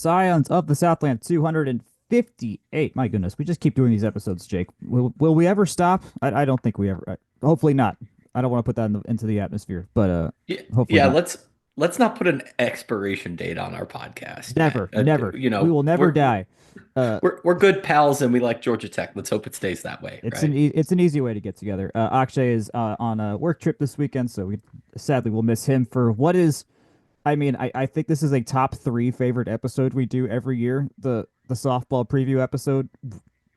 Scions of the Southland 258. My goodness, we just keep doing these episodes, Jake. Will we ever stop? I don't think we ever. Hopefully not. I don't want to put that into the atmosphere, but Yeah, hopefully yeah, not. let's not put an expiration date on our podcast, Matt. Never, never. We will never die. Uh, We're good pals and we like Georgia Tech. Let's hope it stays that way, right? it's an easy way to get together. Akshay is on a work trip this weekend, so we sadly will miss him for what is. I mean, I think this is a top three favorite episode we do every year. The softball preview episode.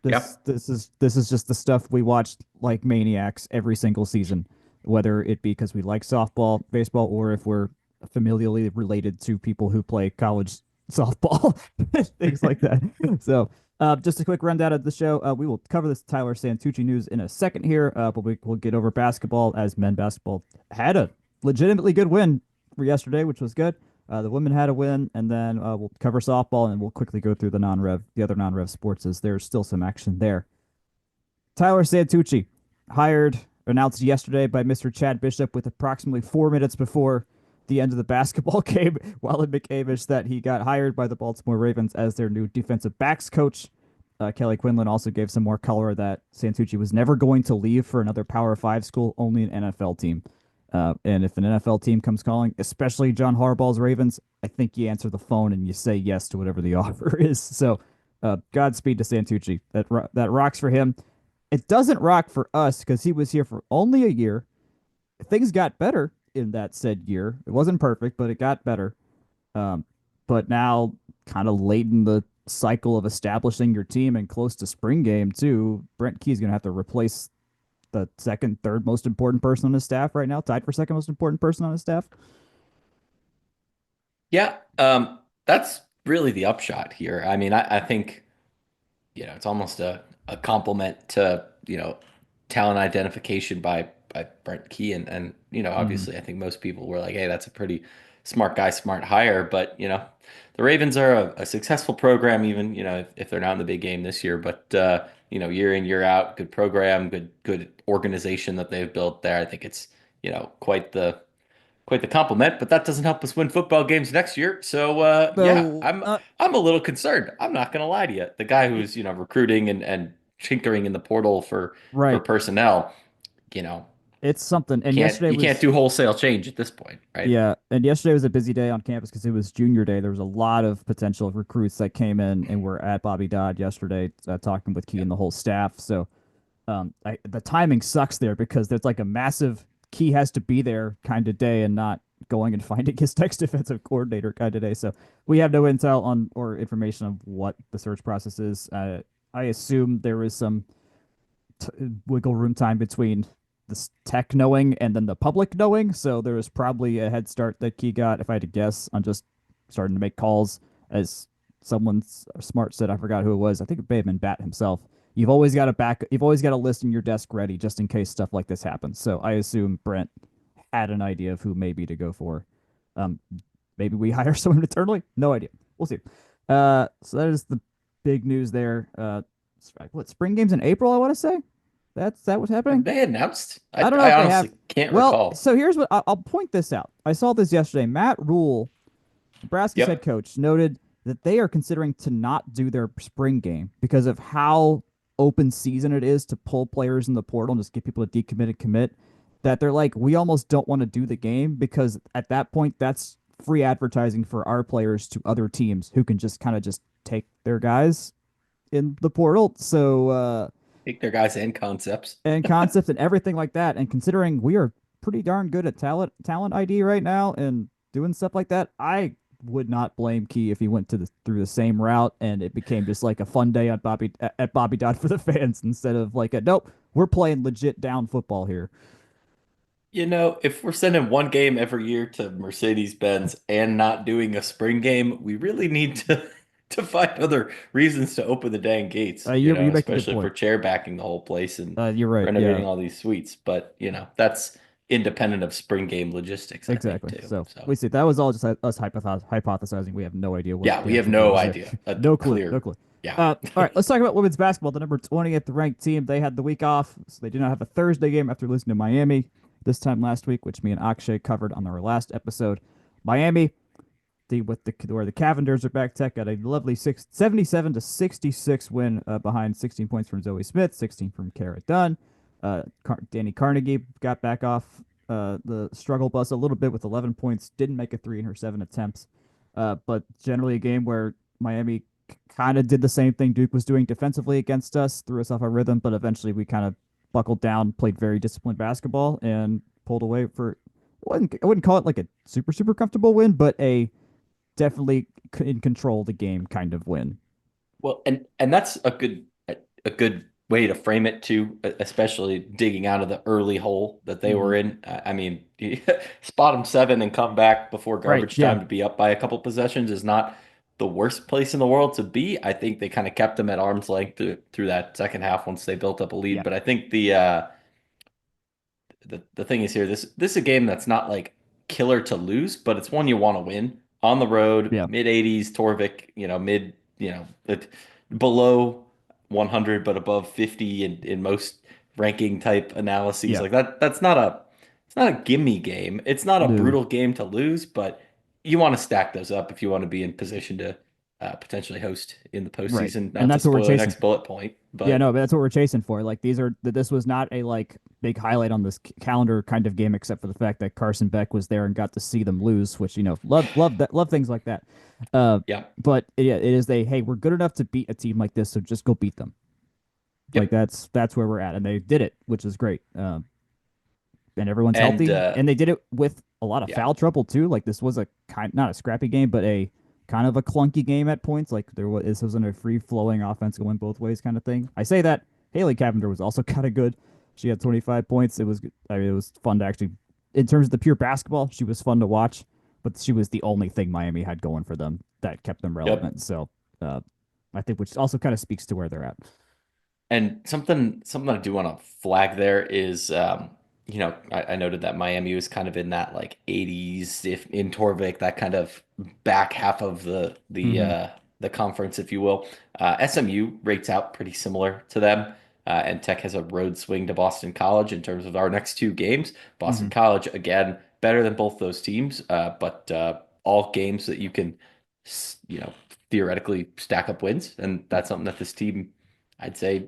Yep. This is just the stuff we watch like maniacs every single season, whether it be because we like softball, baseball, or if we're familially related to people who play college softball, things like that. So, just a quick rundown of the show. We will cover this Tyler Santucci news in a second here, but we'll get over basketball as men basketball had a legitimately good win for yesterday, which was good. The women had a win, and then we'll cover softball, and we'll quickly go through the other non-rev sports, as there's still some action there. Tyler Santucci, announced yesterday by Mr. Chad Bishop with approximately 4 minutes before the end of the basketball game, while in McAvish, that he got hired by the Baltimore Ravens as their new defensive backs coach. Kelly Quinlan also gave some more color that Santucci was never going to leave for another Power Five school, only an NFL team. And if an NFL team comes calling, especially John Harbaugh's Ravens, I think you answer the phone and you say yes to whatever the offer is. So, Godspeed to Santucci. That rocks for him. It doesn't rock for us because he was here for only a year. Things got better in that said year. It wasn't perfect, but it got better. Um, but now, kind of late in the cycle of establishing your team and close to spring game too, Brent Key's going to have to replace the second, third most important person on his staff right now, tied for second most important person on his staff. Yeah, that's really the upshot here. I mean, I think, it's almost a compliment to, talent identification by Brent Key. And Mm-hmm. obviously, I think most people were like, hey, that's a pretty smart guy, smart hire. But, the Ravens are a successful program, even, if they're not in the big game this year. But, year in, year out, good program, good organization that they've built there. I think it's, quite the compliment, but that doesn't help us win football games next year. So yeah, So, I'm a little concerned. I'm not gonna lie to you. The guy who's recruiting and tinkering in the portal for right. personnel, you know, It's something. And can't yesterday you can't was, do wholesale change at this point, right? yeah, and yesterday was a busy day on campus because it was junior day. There was a lot of potential recruits that came in and were at Bobby Dodd yesterday, talking with Key Yeah. and the whole staff. So, the timing sucks there because there's like a massive Key has to be there kind of day and not going and finding his next defensive coordinator kind of day. So we have no intel on or information of what the search process is. I assume there is some wiggle room time between the tech knowing and then the public knowing. So there was probably a head start that Key got, if I had to guess, on just starting to make calls. As someone smart said, I forgot who it was. I think it may have been Bat himself. You've always got a list in your desk ready just in case stuff like this happens. So I assume Brent had an idea of who maybe to go for. Um, Maybe we hire someone internally. No idea. We'll see. So that is the big news there. What spring games in April? I want to say that's that what's Have happening. they announced? I don't know I if they have. honestly can't Well, recall. so here's what I'll point this out. I saw this yesterday. Matt Rule, Nebraska's head Yep. coach, noted that they are considering to not do their spring game because of how open season it is to pull players in the portal and just get people to decommit and commit. That they're like, we almost don't want to do the game because at that point, that's free advertising for our players to other teams who can just kind of just take their guys in the portal. So, Take their guys and concepts. and concepts and everything like that. And considering we are pretty darn good at talent ID right now and doing stuff like that, I would not blame Key if he went through the same route and it became just like a fun day at Bobby Dodd for the fans instead of like a nope, we're playing legit down football here. If we're sending one game every year to Mercedes-Benz and not doing a spring game, we really need to to find other reasons to open the dang gates, You make a good especially if we're point. chair backing the whole place and You're right. Yeah, renovating all these suites. But, that's independent of spring game logistics, I think, exactly. too. So So, we see that was all just us hypothesizing. We have no idea what yeah, the we have actual no deal is there. idea. A No clue. No clear, clue. yeah. All right, let's talk about women's basketball. The number 20th ranked team. They had the week off, so they do not have a Thursday game after losing to Miami this time last week, which me and Akshay covered on our last episode. Miami, with the where the Cavenders are back. Tech got a lovely 77 to 66 win behind 16 points from Zoe Smith, 16 from Kara Dunn. Danny Carnegie got back off the struggle bus a little bit with 11 points. Didn't make a three in her 7 attempts, but generally a game where Miami kind of did the same thing Duke was doing defensively against us, threw us off our rhythm, but eventually we kind of buckled down, played very disciplined basketball, and pulled away for. I wouldn't call it like a super comfortable win, but a definitely in control of the game kind of win. Well, and that's a good way to frame it too, especially digging out of the early hole that they were Hmm. in. I mean, spot them seven and come back before Right. garbage Yeah. time to be up by a couple possessions is not the worst place in the world to be. I think they kind of kept them at arm's length through that second half once they built up a lead. Yeah. But I think the thing is here, this is a game that's not like killer to lose, but it's one you want to win on the road, Yeah. mid 80s, Torvik, below 100 but above 50 in most ranking type analyses. Yeah. Like that's not a it's not a gimme game. It's not a No. brutal game to lose, but you want to stack those up if you want to be in position to potentially host in the Right. postseason. And Not to that's what we're spoil the chasing. next bullet point, Yeah, but no, but that's what we're chasing for. Like this was not a like big highlight on this calendar kind of game, except for the fact that Carson Beck was there and got to see them lose, which love things like that. Uh, yeah. but yeah, it is hey, we're good enough to beat a team like this, so just go beat them. Like Yep. that's where we're at, and they did it, which is great. And everyone's And healthy, and they did it with a lot of yeah. foul trouble too. Like this was a kind not a scrappy game, but a kind of a clunky game at points. Like this wasn't a free flowing offense going both ways kind of thing. I say that Haley Cavender was also kind of good. She had 25 points. It was I mean it was fun to actually in terms of the pure basketball. She was fun to watch, but she was the only thing Miami had going for them that kept them Yep. relevant. So uh, I think which also kind of speaks to where they're at. And something I do want to flag there is, I noted that Miami was kind of in that like 80s if in Torvik, that kind of back half of Mm-hmm. the conference, if you will. SMU rates out pretty similar to them. And Tech has a road swing to Boston College in terms of our next two games. Mm-hmm. Boston College, again, better than both those teams, but all games that you can, you know, theoretically stack up wins. And that's something that this team, I'd say,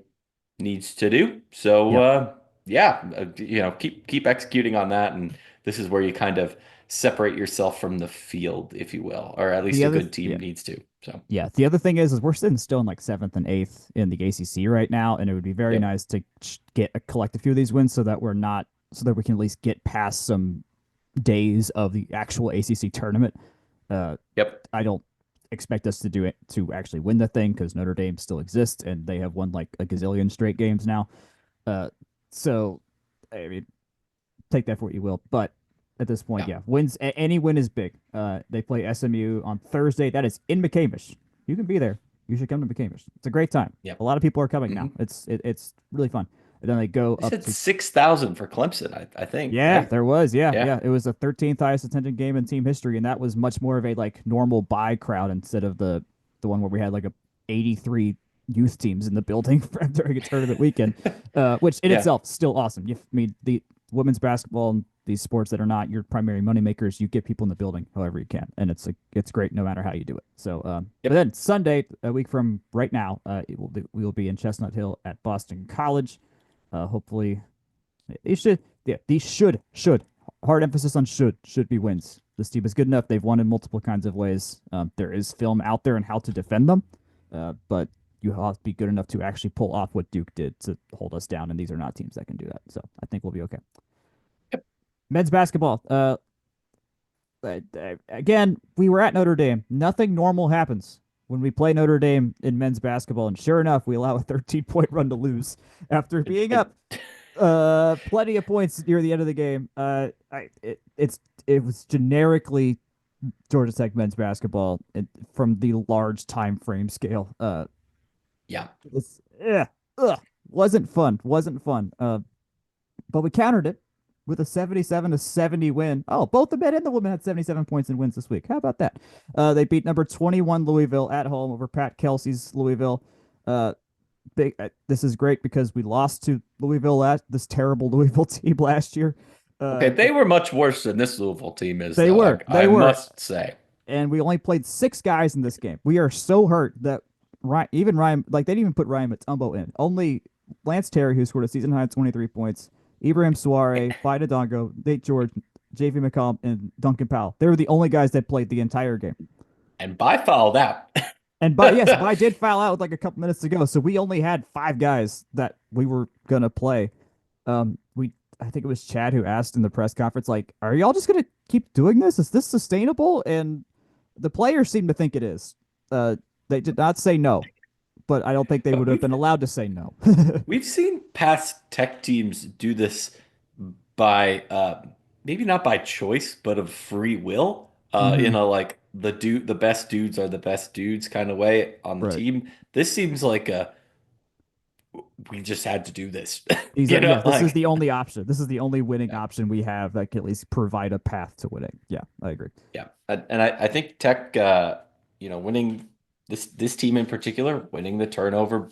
needs to do. So Yep. yeah, keep executing on that, and this is where you kind of separate yourself from the field, if you will, or at The least a other good team yeah. needs to. So Yeah, the other thing is we're sitting still in like seventh and eighth in the ACC right now, and it would be very yep, nice to collect a few of these wins so that we're not so that we can at least get past some days of the actual ACC tournament. Uh, yep, I don't expect us to do it to actually win the thing because Notre Dame still exists and they have won like a gazillion straight games now. Uh, so I mean, take that for what you will. But at this point, yeah, yeah, any win is big. They play SMU on Thursday. That is in McCamish. You can be there. You should come to McCamish. It's a great time. yep. A lot of people are coming now. Hmm. It's really fun. And then they go They up said to 6,000 for Clemson, I think, yeah, right? there was Yeah, yeah. It was the 13th highest attended game in team history, and that was much more of a like normal buy crowd instead of the one where we had like a 83 youth teams in the building during a tournament weekend, which in yeah, itself still awesome. I mean the women's basketball and these sports that are not your primary money makers, you get people in the building however you can, and it's great no matter how you do it. So, but yep, then Sunday, a week from right now, we will be in Chestnut Hill at Boston College. Hopefully, these should hard emphasis on should be wins. This team is good enough. They've won in multiple kinds of ways. There is film out there on how to defend them, but you have to be good enough to actually pull off what Duke did to hold us down. And these are not teams that can do that. So I think we'll be okay. yep, Men's basketball. Again, we were at Notre Dame. Nothing normal happens when we play Notre Dame in men's basketball, and sure enough, we allow a 13-point run to lose after being it, up plenty of points near the end of the game. It was generically Georgia Tech men's basketball from the large time frame scale. yeah. It's wasn't fun. But we countered it with a 77 to 70 win. Oh, both the men and the women had 77 points in wins this week. How about that? They beat number 21 Louisville at home over Pat Kelsey's Louisville. Uh, this is great because we lost to Louisville this terrible Louisville team last year. Okay, Uh, they were much worse than this Louisville team is, they though. were, I they were, must say. and we only played 6 guys in this game. We are so hurt that even Ryan, like they didn't even put Ryan Matumbo in. Only Lance Terry, who scored a season high 23 points, Ibrahim Suare, Fida Dongo, Nate George, JV McCollum, and Duncan Powell. They were the only guys that played the entire game. And by fouled out. And By did foul out with like a couple minutes to go, so we only had 5 guys that we were gonna play. We I think it was Chad who asked in the press conference, like, "Are y'all just gonna keep doing this? Is this sustainable?" And the players seem to think it is. They did not say no, but I don't think they But would have been allowed to say no. we've seen past tech teams do this by maybe not by choice, but of free will. Hmm. In a like the best dudes are the best dudes kind of way on the Right. team. This seems like a we just had to do this. These You are know, Yeah. This is like the only option. This is the only winning yeah, option we have that can at least provide a path to winning. Yeah, I agree. yeah. And I think Tech winning this team in particular, winning the turnover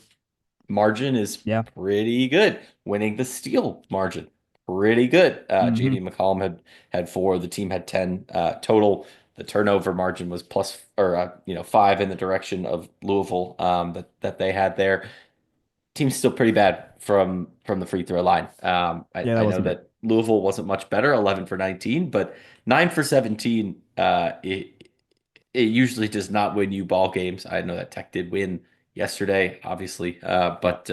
margin is Yeah. pretty good. Winning the steal margin, pretty good. Hmm. JD McCollum had 4. The team had 10 total. The turnover margin was plus or 5 in the direction of Louisville that they had there. Team's still pretty bad from the free throw line. Yeah, that I know wasn't great. that Louisville wasn't much better, 11 for 19, but 9 for 17. It usually does not win you ball games. I know that Tech did win yesterday, obviously, Yeah. but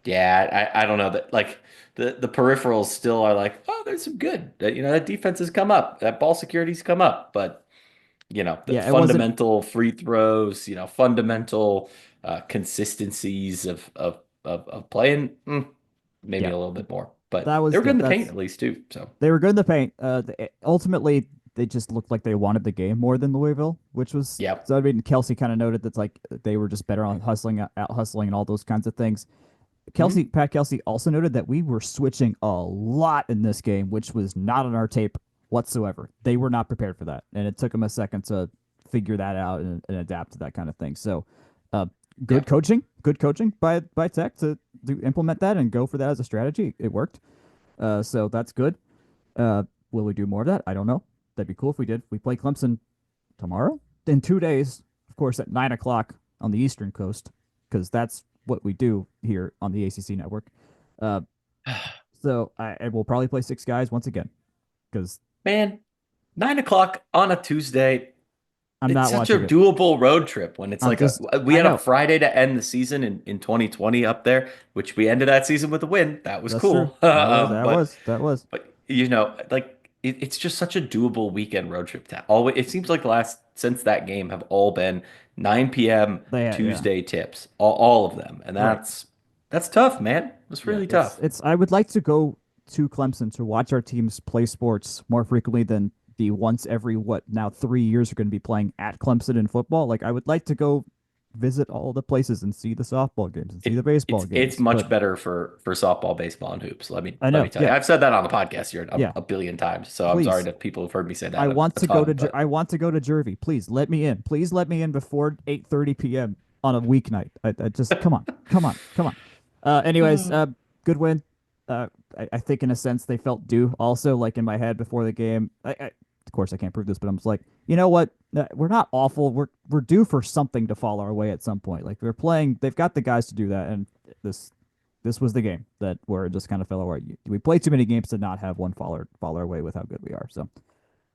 yeah, I don't know that like the peripherals still are like, oh, there's some good. That defense has come up, that ball security's come up, but the Yeah, it wasn't. fundamental free throws, fundamental consistencies of playing, maybe Yeah, a little bit more, but that they was were good yeah. in the paint That's at least too. So They were good in the paint. Ultimately, they just looked like they wanted the game more than Louisville, which was yeah. so. I mean, Kelsey kind of noted that's like they were just better on hustling, out hustling, and all those kinds of things. Mhm. Pat Kelsey also noted that we were switching a lot in this game, which was not on our tape whatsoever. They were not prepared for that, and it took them a second to figure that out and adapt to that kind of thing. So, uh, Yeah. good coaching by Tech to implement that and go for that as a strategy. It worked. So that's good. Uh, will we do more of that? I don't know. That'd be cool if we did. We play Clemson tomorrow in 2 days, of course, at 9 o'clock on the Eastern Coast, because that's what we do here on the ACC network. Uh, so I will probably play 6 guys once again because Man, 9 o'clock on a Tuesday. I'm It's not such a watching it. doable road trip when it's I'm like just we I had a know Friday to end the season in 2020 up there, which we ended that season with a win. That was that's true. cool. But like it's just such a doable weekend road trip. To always, it seems like the last since that game have all been 9 p.m. Yeah, Tuesday tips, all of them, and right. that's tough, man. That's Yeah, really tough. it's I would like to go to Clemson to watch our teams play sports more frequently than the once every what now 3 years are going to be playing at Clemson in football. Like I would like to go visit all the places and see the softball games and see the baseball It's games. But much better for softball, baseball, and hoops. I Let know, me tell you. yeah, I've said that on the podcast here yeah. a billion times. So I'm sorry Please, to people who've heard me say I that want a to go ton, to but I want to go to Jervy. Please let me in. Please let me in before 8:30 p.m. on a weeknight. I just come on. Anyways, good win. Uh, I think in a sense they felt due. Also, like in my head before the game, of course I can't prove this, but I'm just like, you know what? We're not awful. We're due for something to fall our way at some point. Like they're playing. They've got the guys to do that, and this this was the game that where it just kind of fell our way. We played too many games to not have one fall our way with how good we are. So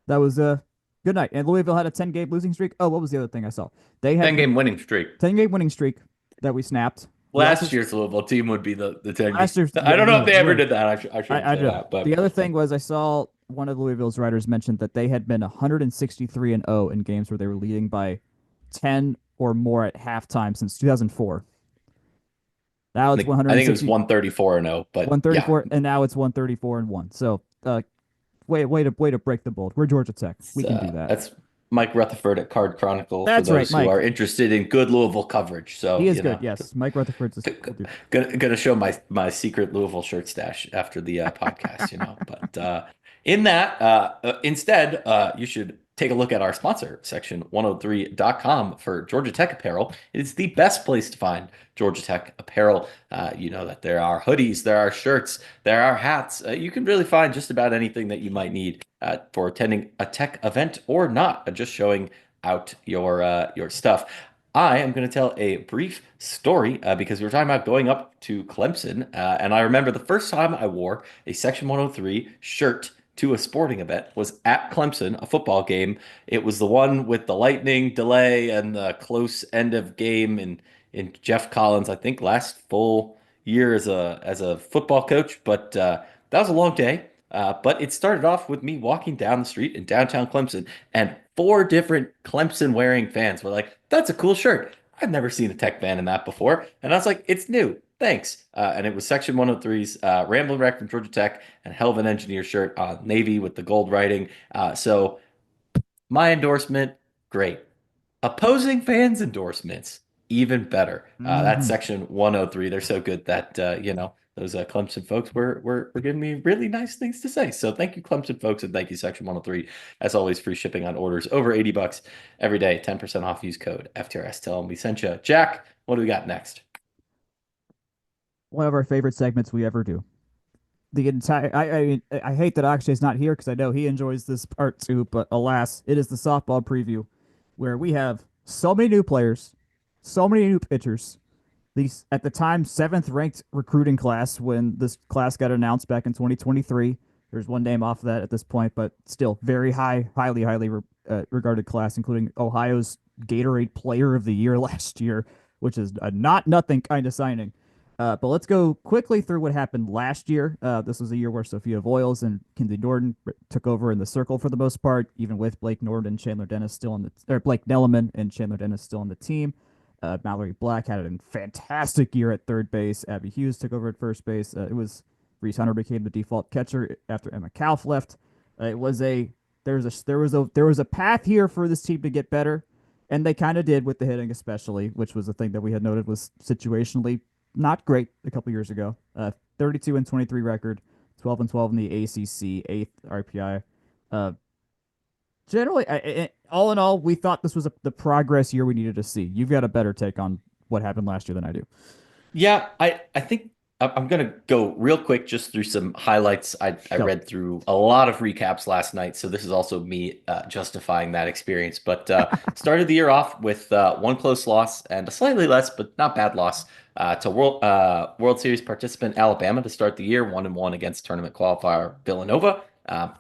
that was a good night. And Louisville had a 10 game losing streak. Oh, what was the other thing I saw? They had 10 been game winning streak. 10 game winning streak that we snapped. We also Last year's Louisville team would be the 10 game. last year, I yeah, don't know if you're they ever right. did that. I shouldn't I say know. that, but The other thing was I saw one of Louisville's writers mentioned that they had been 163-0 in games where they were leading by 10 or more at halftime since 2004. Now it's I think it was 160, 134 and 0, but yeah. 134, and now it's 134-1. So, way to break the mold. We're Georgia Tech. We can do that. That's Mike Rutherford at Card Chronicle for That's right, those who are Mike. interested in good Louisville coverage. He So, is good. Yes, Mike Rutherford is. gonna show my secret Louisville shirt stash after the podcast, But in that, instead, you should take a look at our sponsor, section103.com for Georgia Tech apparel. It is the best place to find Georgia Tech apparel. You know that there are hoodies, there are shirts, there are hats. You can really find just about anything that you might need for attending a tech event or not, just showing out your stuff. I am going to tell a brief story because we were talking about going up to Clemson, and I remember the first time I wore a Section 103 shirt to a sporting event was at Clemson, a football game. It was the one with the lightning delay and the close end of game in Jeff Collins, I think last full year as a football coach, but that was a long day. But it started off with me walking down the street in downtown Clemson, and four different Clemson wearing fans were like, "That's a cool shirt. I've never seen a Tech fan in that before." And I was like, "It's new. Thanks." And it was Section 103's Ramblin' Wreck from Georgia Tech and Hell of an Engineer shirt, navy with the gold writing. So my endorsement, great. Opposing fans' endorsements, even better. That's Hmm. Section 103. They're so good that those Clemson folks were giving me really nice things to say. So thank you, Clemson folks, and thank you, Section 103. As always, free shipping on orders over $80 every day. 10% off. Use code FTRS. Tell them we sent you. Jack, what do we got next? One of our favorite segments we ever do. The entire I hate that Akshay's not here because I know he enjoys this part too, but alas, it is the softball preview where we have so many new players, so many new pitchers. These at the time seventh ranked recruiting class when this class got announced back in 2023. There's one name off of that at this point, but still very highly regarded class, including Ohio's Gatorade Player of the Year last year, which is a not nothing kind of signing. But let's go quickly through what happened last year. This was a year where Sophia Voiles and Kinsey Norton took over in the circle for the most part, even with Blake Norton and Chandler Dennis still on the or Blake Nelliman and Chandler Dennis still on the team. Mallory Black had a fantastic year at third base. Abby Hughes took over at first base. It was Reese Hunter became the default catcher after Emma Kauf left. It was a there was a path here for this team to get better, and they kind of did with the hitting, especially, which was a thing that we had noted was situationally not great a couple years ago. 32 and 23 record, 12 and 12 in the ACC, eighth RPI. Uh, Generally, all in all, we thought this was the progress year we needed to see. You've got a better take on what happened last year than I do. Yeah, I think I'm gonna go real quick just through some highlights. I Go. read through a lot of recaps last night, so this is also me justifying that experience. But started the year off with one close loss and a slightly less, but not bad loss to World Series participant Alabama to start the year, 1-1 against tournament qualifier Villanova.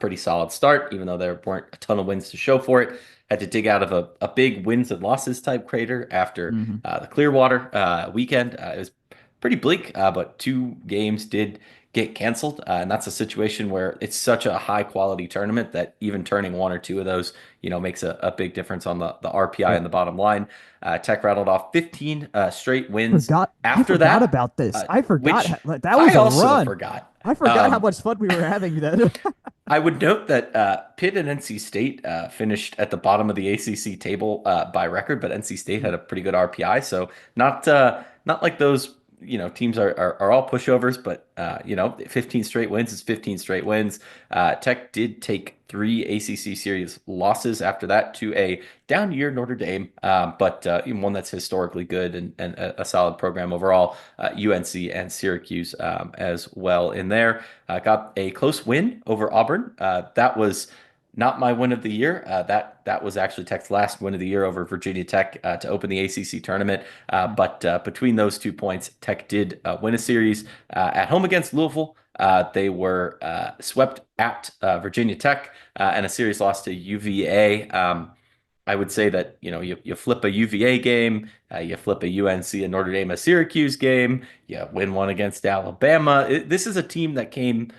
Pretty solid start, even though there weren't a ton of wins to show for it. Had to dig out of a big wins and losses type crater after Mm-hmm. the Clearwater weekend. It was pretty bleak, but two games did get canceled. And that's a situation where it's such a high quality tournament that even turning one or two of those, makes a big difference on the RPI Yep. and the bottom line. Tech rattled off 15 straight wins I after forgot that, about this. I forgot which that was I a also run. forgot. I forgot how Um, much fun we were having then. I would note that Pitt and NC State finished at the bottom of the ACC table by record, but NC State had a pretty good RPI, so not like those teams are all pushovers, but 15 straight wins is 15 straight wins. Tech did take three ACC series losses after that to a down year Notre Dame, but even one that's historically good and a solid program overall. UNC and Syracuse as well in there. Got a close win over Auburn. That was not my win of the year. That was actually Tech's last win of the year over Virginia Tech to open the ACC tournament. But between those 2 points, Tech did win a series at home against Louisville. They were swept at Virginia Tech and a series loss to UVA. I would say that you flip a UVA game, you flip a UNC and Notre Dame a Syracuse game, you win one against Alabama. This is a team that came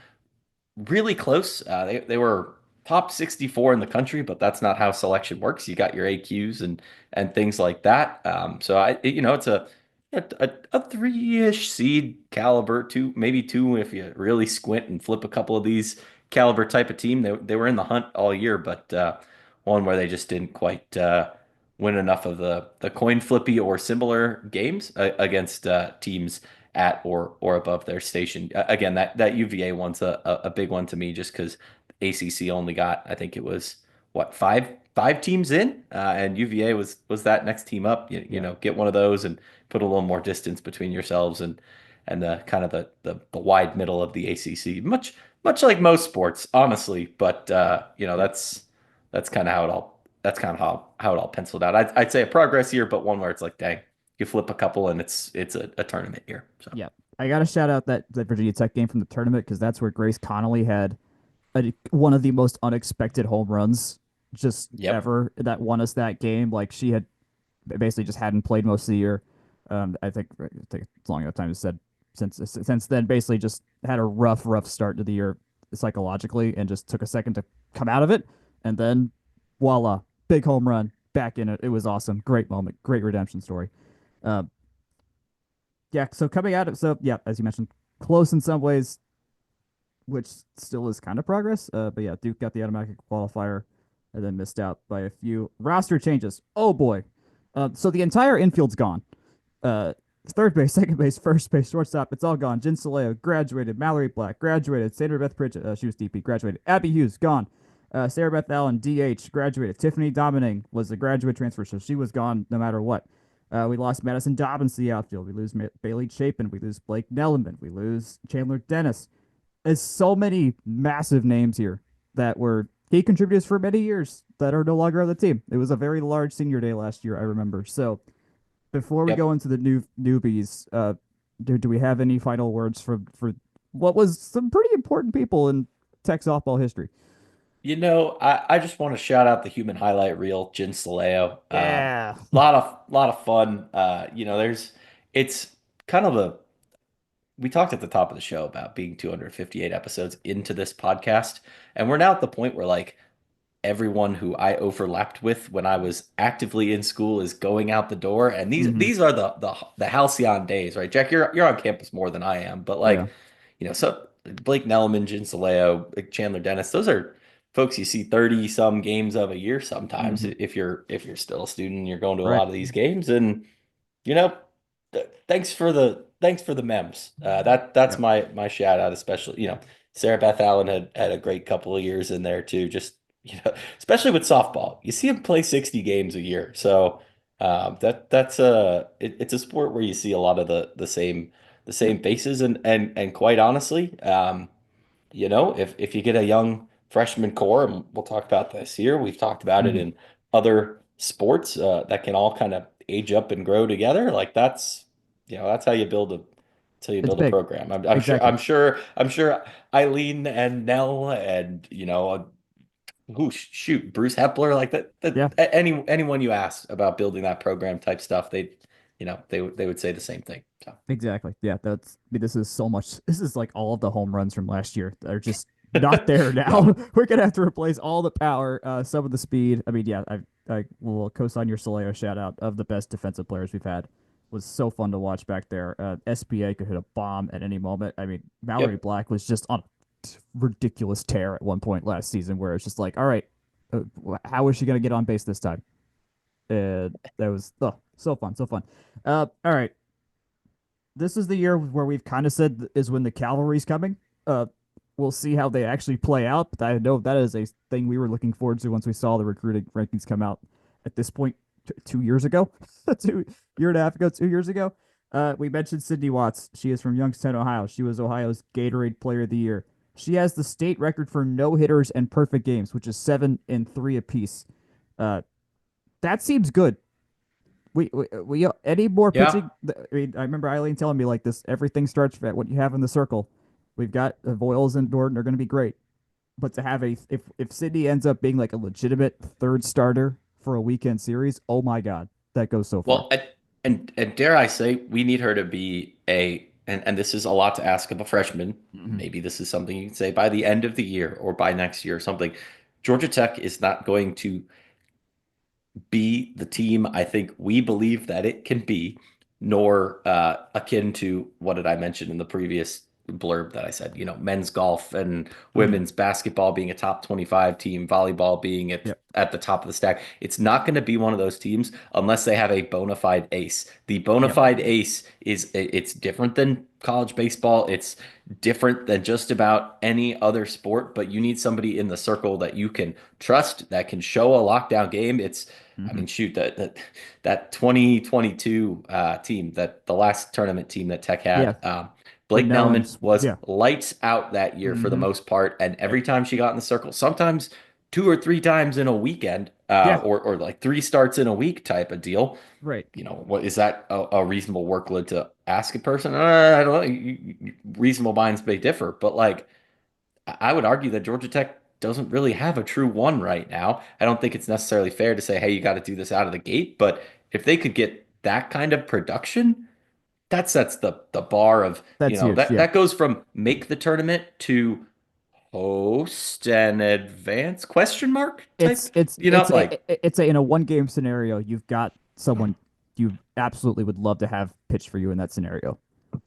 really close. They were top 64 in the country, but that's not how selection works. You got your AQs and things like that. So it's a three-ish seed caliber, two maybe two if you really squint and flip a couple of these caliber type of team. They were in the hunt all year, but one where they just didn't quite win enough of the coin flippy or similar games against teams at or above their station. Again, that UVA one's a big one to me just because ACC only got, I think it was what, five teams in, and UVA was that next team up. You Yeah. know, get one of those and put a little more distance between yourselves and the kind of the wide middle of the ACC. Much like most sports, honestly. But you know, Yep. that's kind of how it all that's kind of how it all penciled out. I'd say a progress year, but one where it's like, dang, you flip a couple and it's a tournament year. So Yeah. I gotta shout out that Virginia Tech game from the tournament because that's where Grace Connolly had one of the most unexpected home runs just yep, ever that won us that game. Like she had basically just hadn't played most of the year. I think it's long enough time to said since then basically just had a rough start to the year psychologically and just took a second to come out of it and then voila, big home run back in it. It was awesome, great moment, great redemption story. Uh, yeah, so coming out of so yeah, as you mentioned, close in some ways, which still is kind of progress. But yeah, Duke got the automatic qualifier and then missed out by a few roster changes. Oh boy. So the entire infield's gone. Uh, Third base, second base, first base, shortstop, it's all gone. Jen Soleo graduated. Mallory Black graduated. Sandra Beth Pritchett, she was DP, graduated. Abby Hughes gone. Sarah Beth Allen, DH, graduated. Tiffany Domining was a graduate transfer, so she was gone no matter what. We lost Madison Dobbins to the outfield. We lose Bailey Chapin. We lose Blake Nelliman. We lose Chandler Dennis. There's so many massive names here that were key contributors for many years that are no longer on the team. It was a very large senior day last year, I remember. So before we go yep. into the newbies, do we have any final words for what was some pretty important people in Tech softball history? You know, I just want to shout out the human highlight reel, Jin Soleo. Yeah. Lot of fun. You know, it's kind of a we talked at the top of the show about being 258 episodes into this podcast, and we're now at the point where like everyone who I overlapped with when I was actively in school is going out the door, and Mm-hmm. these are the halcyon days, right? Jack, you're on campus more than I am, but Yeah. like, you know, so Blake Nelliman, Jen Soleo, Chandler Dennis, those are folks you see 30 some games of a year sometimes Mm-hmm. if you're still a student, you're going to a Right. lot of these games, and you know, thanks for the memes. That's Yep. my shout out, especially Sarah Beth Allen had a great couple of years in there too. Just especially with softball, you see him play 60 games a year, so it's a sport where you see a lot of the Yep. same faces, and quite honestly, if you get a young freshman core, and we'll talk about this here, we've talked about it Mm-hmm. in other sports that can all kind of age up and grow together. Like that's how you build It's a big. program. I'm sure Exactly. Eileen and Nell and who shoot Bruce Hepler like that Yeah. anyone you ask about building that program type stuff, they would say the same thing. So Exactly. Yeah, that's I mean, this is so much. This is like all of the home runs from last year that are just not there yeah. now. We're gonna have to replace all the power, some of the speed. I mean, yeah, I will co-sign your Soleo shout out of the best defensive players we've had. Was so fun to watch back there. SBA could hit a bomb at any moment. I mean, Mallory Yep. Black was just on a ridiculous tear at one point last season, where it's just like, all right, how is she gonna get on base this time? That was so fun, so fun. All right, this is the year where we've kind of said is when the cavalry's coming. Uh, we'll see how they actually play out. But I know that is a thing we were looking forward to once we saw the recruiting rankings come out. At this point, 2 years ago, 2 year and a half ago, 2 years ago. We mentioned Sydney Watts. She is from Youngstown, Ohio. She was Ohio's Gatorade Player of the Year. She has the state record for no hitters and perfect games, which is 7 and 3 apiece. Uh, that seems good. We any more Yeah. pitching? I mean, I remember Eileen telling me like this. Everything starts at what you have in the circle. We've got Voiles and Gordon are going to be great, but to have a if Sydney ends up being like a legitimate third starter for a weekend series, oh my god, that goes so far. Well, and dare I say, we need her to be and this is a lot to ask of a freshman. Mm-hmm. Maybe this is something you can say by the end of the year or by next year or something. Georgia Tech is not going to be the team I think we believe that it can be, nor akin to what did I mention in the previous blurb that I said, men's golf and Mm-hmm. women's basketball being a top 25 team, volleyball being Yep. at the top of the stack. It's not going to be one of those teams unless they have a bona fide ace. The bona Yep. fide ace it's different than college baseball. It's different than just about any other sport, but you need somebody in the circle that you can trust, that can show a lockdown game. I Hmm. mean, shoot, that 2022 team, that the last tournament team that Tech Yeah, had, when Blake no Nelman one's was yeah. lights out that year for the Hmm. most part, and every time she got in the circle, sometimes two or three times in a weekend, Yeah, or like three starts in a week type of deal. right. What is that a reasonable workload to ask a person? I don't know. Reasonable minds may differ, but like I would argue that Georgia Tech doesn't really have a true one right now. I don't think it's necessarily fair to say, hey, you got to do this out of the gate, but if they could get that kind of production, that sets the bar of, That's huge. that Yeah. that goes from make the tournament to host and advance question mark It's type, it's it's like it's a in a one game scenario, you've got someone you absolutely would love to have pitch for you in that scenario.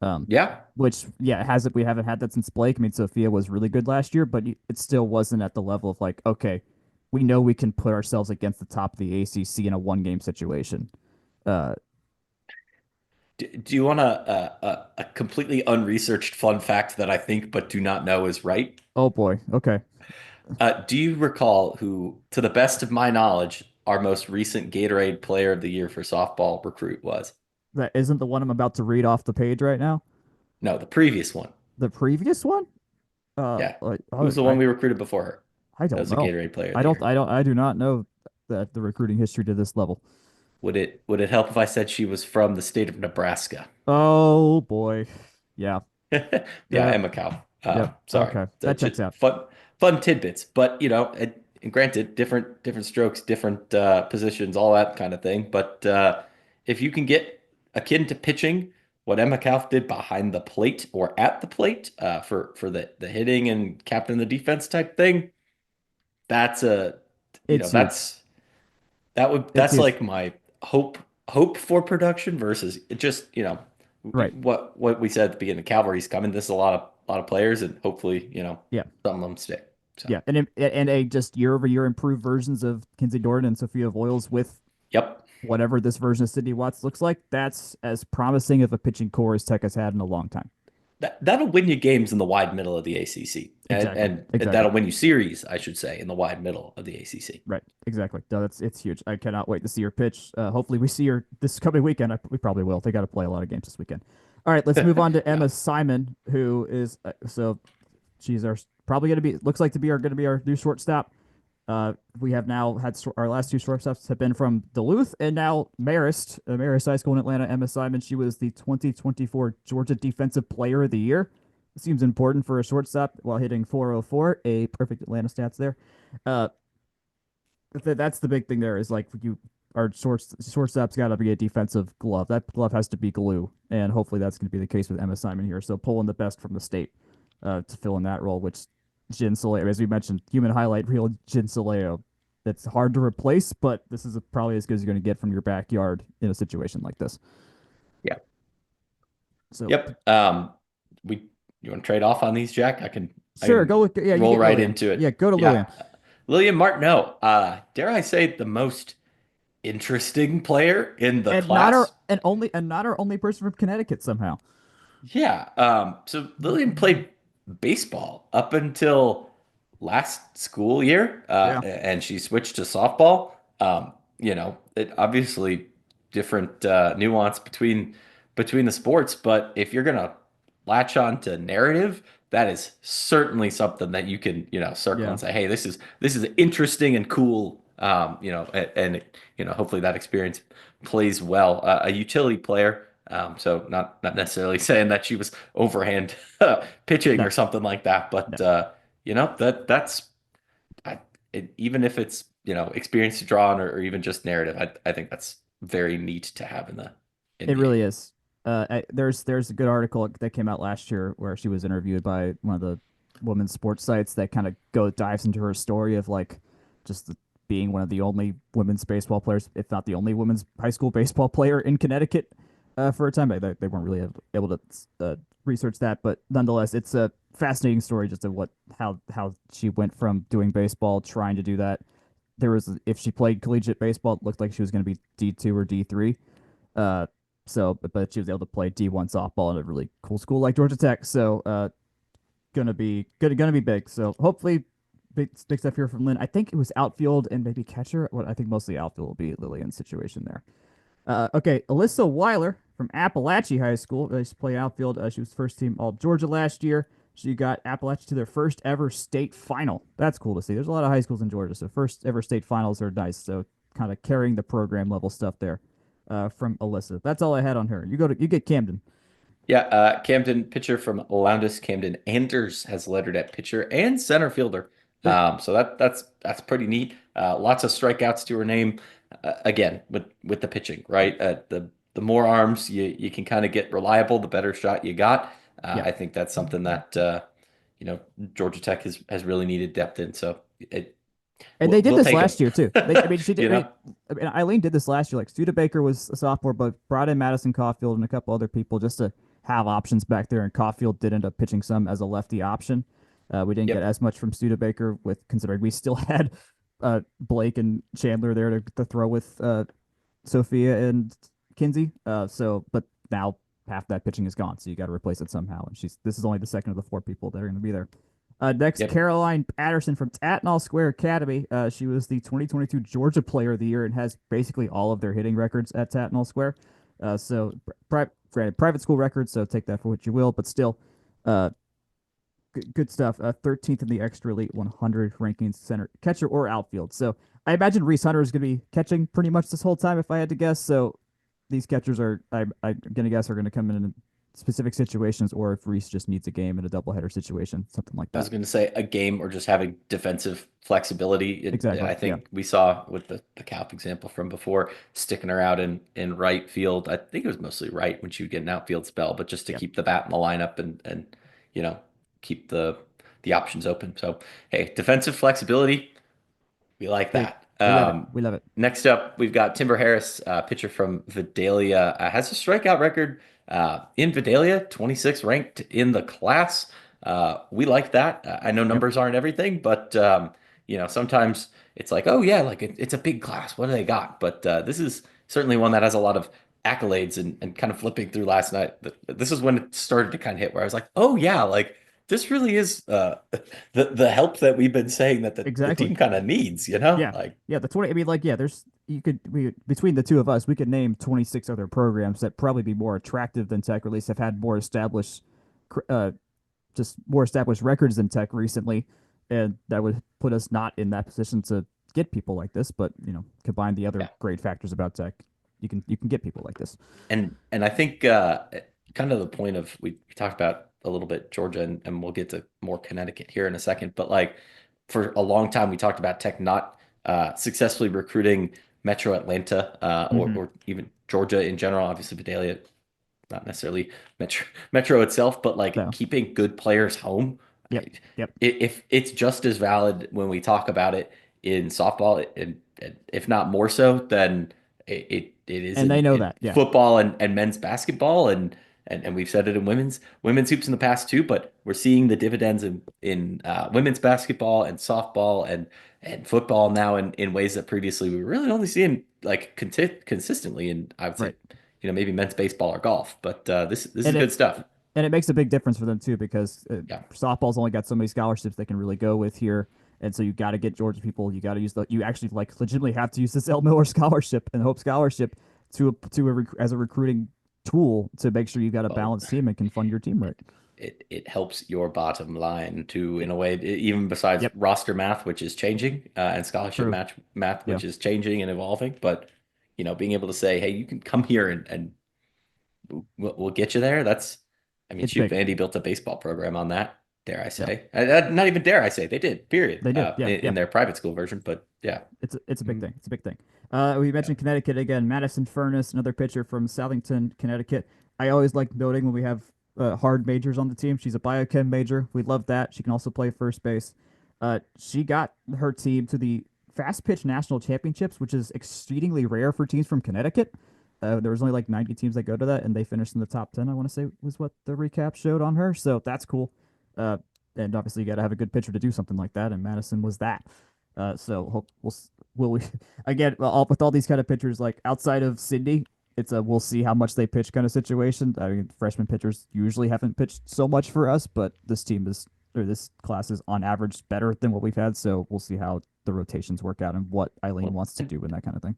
Um, yeah. which yeah, hasn't we haven't had that since Blake. I mean, Sophia was really good last year, but it still wasn't at the level of like, okay, we know we can put ourselves against the top of the ACC in a one game situation. Uh, Do you want a completely unresearched fun fact that I think but do not know is right? oh boy, okay, Do you recall who, to the best of my knowledge, our most recent Gatorade Player of the Year for softball recruit was? that isn't the one I'm about to read off the page right now. No, the previous one. The previous one, Yeah. like, Who's the one we recruited before her? I That don't was the know. Gatorade Player of the Year. I do not know that the recruiting history to this level. Would it help if I said she was from the state of Nebraska? Oh boy. Yeah. Yeah, Yep. Emma Cow. Yep. Sorry, Okay. That that's checks just out. fun tidbits. But and granted, different strokes, different positions, all that kind of thing. But if you can get akin to pitching, what Emma Kauf did behind the plate or at the plate, for the hitting and captain the defense type thing, that's a It's huge. that's It's that's huge. like my hope for production versus it just, Right. what we said at the beginning. Cavalry's coming. This is a lot of players, and hopefully, Yeah. some of them stick. So, Yeah. And a just year over year improved versions of Kinsey Dorn and Sophia Voiles with yep. whatever this version of Sydney Watts looks like. That's as promising of a pitching core as Tech has had in a long time. That'll win you games in the wide middle of the ACC, and Exactly. and Exactly. that'll win you series, I should say, in the wide middle of the ACC. Right. Exactly. No, it's huge. I cannot wait to see her pitch. Hopefully we see her this coming weekend. We probably will. They got to play a lot of games this weekend. All right, let's move on to Yeah. Emma Simon, who is so she's our probably going to be looks like to be our going to be our new shortstop. We have now had our last two shortstops have been from Duluth and now Marist High School in Atlanta. Emma Simon, she was the 2024 Georgia Defensive Player of the Year. It seems important for a shortstop while hitting 404, a perfect Atlanta stats there. Uh, that's the big thing there is like you our shortstop's got to be a defensive glove. That glove has to be glue, and hopefully that's going to be the case with Emma Simon here. So pulling the best from the state to fill in that role, which Jin Soleo, as we mentioned, human highlight reel Jin Soleo. That's hard to replace, but this is probably as good as you're going to get from your backyard in a situation like this. Yeah. So Yep. We You want to trade off on these, Jack? I sure, can go with yeah, you roll get right Lillian. into Yeah, it. go to Lillian. Yeah. Lillian Martineau, dare I say the most interesting player in the And not our class. and not our only person from Connecticut somehow. Yeah. So Lillian played baseball up until last school year, Yeah. and she switched to softball. It obviously different nuance between the sports, but if you're gonna latch on to narrative, that is certainly something that you can, circle Yeah. and say, hey, this is interesting and cool. Hopefully that experience plays well. A utility player. So not necessarily saying that she was overhand pitching No. or something like that, No. but that's I, even if it's experience to draw on, or even just narrative, I think that's very neat to have in It the really game. is. There's a good article that came out last year where she was interviewed by one of the women's sports sites that kind of dives into her story of like just being one of the only women's baseball players, if not the only women's high school baseball player in Connecticut for a time. They weren't really able to research that, but nonetheless, it's a fascinating story just of how she went from doing baseball, trying to do that. There was if she played collegiate baseball, it looked like she was going to be D2 or D3. Uh, So, but she was able to play D1 softball at a really cool school like Georgia Tech. So, gonna be big. So hopefully, big stuff here from Lynn. I think it was outfield and maybe catcher. What I think mostly outfield will be Lillian's situation there. Okay, Alyssa Weiler from Appalachia High School. She played outfield. She was first team All Georgia last year. She got Appalachia to their first ever state final. That's cool to see. There's a lot of high schools in Georgia, so first ever state finals are nice. So kind of carrying the program level stuff there from Alyssa. That's all I had on her. You get Camden. Yeah, Camden pitcher from Lowndes, Camden Anders has lettered at pitcher and center fielder. Yep. So that's pretty neat. Lots of strikeouts to her name. Again, with the pitching, right? The more arms you can kind of get reliable, the better shot you got. Yep. I think that's something that Georgia Tech has really needed depth in. So And they did we'll this take them. last year too. I mean, she did. You know, I mean, Eileen did this last year. Like Studebaker was a sophomore, but brought in Madison Caulfield and a couple other people just to have options back there. And Caulfield did end up pitching some as a lefty option. We didn't get yep. as much from Studebaker with considering we still had Blake and Chandler there to throw with Sophia and Kinsey. But now half that pitching is gone, so you got to replace it somehow. And this is only the second of the four people that are going to be there. Next, Yep. Caroline Patterson from Tatnall Square Academy. She was the 2022 Georgia Player of the Year and has basically all of their hitting records at Tatnall Square. Granted, private school records, so take that for what you will, but still, uh, good stuff. 13th in the Extra Elite 100 rankings, center, catcher, or outfield. So I imagine Reese Hunter is going to be catching pretty much this whole time, if I had to guess. So these catchers I'm going to guess are going to come in specific situations, or if Reese just needs a game in a doubleheader situation, something like I was that. going to say a game or just having defensive flexibility. Exactly. I Yeah. think we saw with the Calp example from before, sticking her out in right field. I think it was mostly right when she would get an outfield spell, but just to Yeah. keep the bat in the lineup and you know keep the options open. So hey, defensive flexibility, we like Big. that. We love it. We love it. Next up, we've got Timber Harris, pitcher from Vidalia, has a strikeout record in Vidalia, 26 ranked in the class. We like that. I know Yep. numbers aren't everything, but sometimes it's like, oh yeah, like it's a big class. What do they got? But this is certainly one that has a lot of accolades and kind of flipping through last night. This is when it started to kind of hit where I was like, oh yeah, like this really is the help that we've been saying that the Exactly. team kind of needs, you know? Yeah. Like, Yeah. The 20. I mean, like, yeah. We between the two of us, we could name 26 other programs that probably be more attractive than Tech, or at least have had more established, uh, just more established records than Tech recently, and that would put us not in that position to get people like this. But combine the other yeah. great factors about Tech, you can get people like this. And I think kind of the point of we talked about a little bit Georgia and we'll get to more Connecticut here in a second, but like for a long time we talked about Tech not successfully recruiting Metro Atlanta Mm-hmm. or even Georgia in general. Obviously, Vidalia not necessarily Metro itself, but like So, keeping good players home. yep. Yep. If it's just as valid when we talk about it in softball, and if not more so, then it is And they know in that. Yeah. football and men's basketball, and we've said it in women's hoops in the past too. But we're seeing the dividends in women's basketball and softball and football now in ways that previously we were really only seeing like consistently. And I would say Right. maybe men's baseball or golf, but this is And good it stuff. and it makes a big difference for them too because Yeah. softball's only got so many scholarships they can really go with here, and so you got to get Georgia people. You got to use you actually like legitimately have to use this L Miller scholarship and Hope scholarship as a recruiting tool to make sure you got a Well, balanced team and can fund your team right. it helps your bottom line too in a way, even besides Yep. roster math, which is changing, and scholarship True. match math, Yeah. which is changing and evolving. But being able to say, hey, you can come here and we'll get you there. I mean, It's shoot, big. Vandy built a baseball program on that. Dare I Yeah. say? Not even dare I say they did. Period. They did. Yeah. Yeah. In their private school version, but yeah. It's a big Mhm. thing. It's a big thing. We Yeah. mentioned Connecticut again. Madison Furness, another pitcher from Southington, Connecticut. I always like noting when we have hard majors on the team. She's a biochem major. We love that. She can also play first base. She got her team to the fast pitch national championships, which is exceedingly rare for teams from Connecticut. There was only like 90 teams that go to that, and they finished in the top 10. I want to say was what the recap showed on her. So that's cool. Uh, and obviously you got to have a good pitcher to do something like that, and Madison was that. So hope will we again with all these kind of pitchers like outside of Sydney, it's a we'll see how much they pitch kind of situation. I mean, freshman pitchers usually haven't pitched so much for us, but this team is or this class is on average better than what we've had. So we'll see how the rotations work out and what Eileen Well, wants to do and that kind of thing.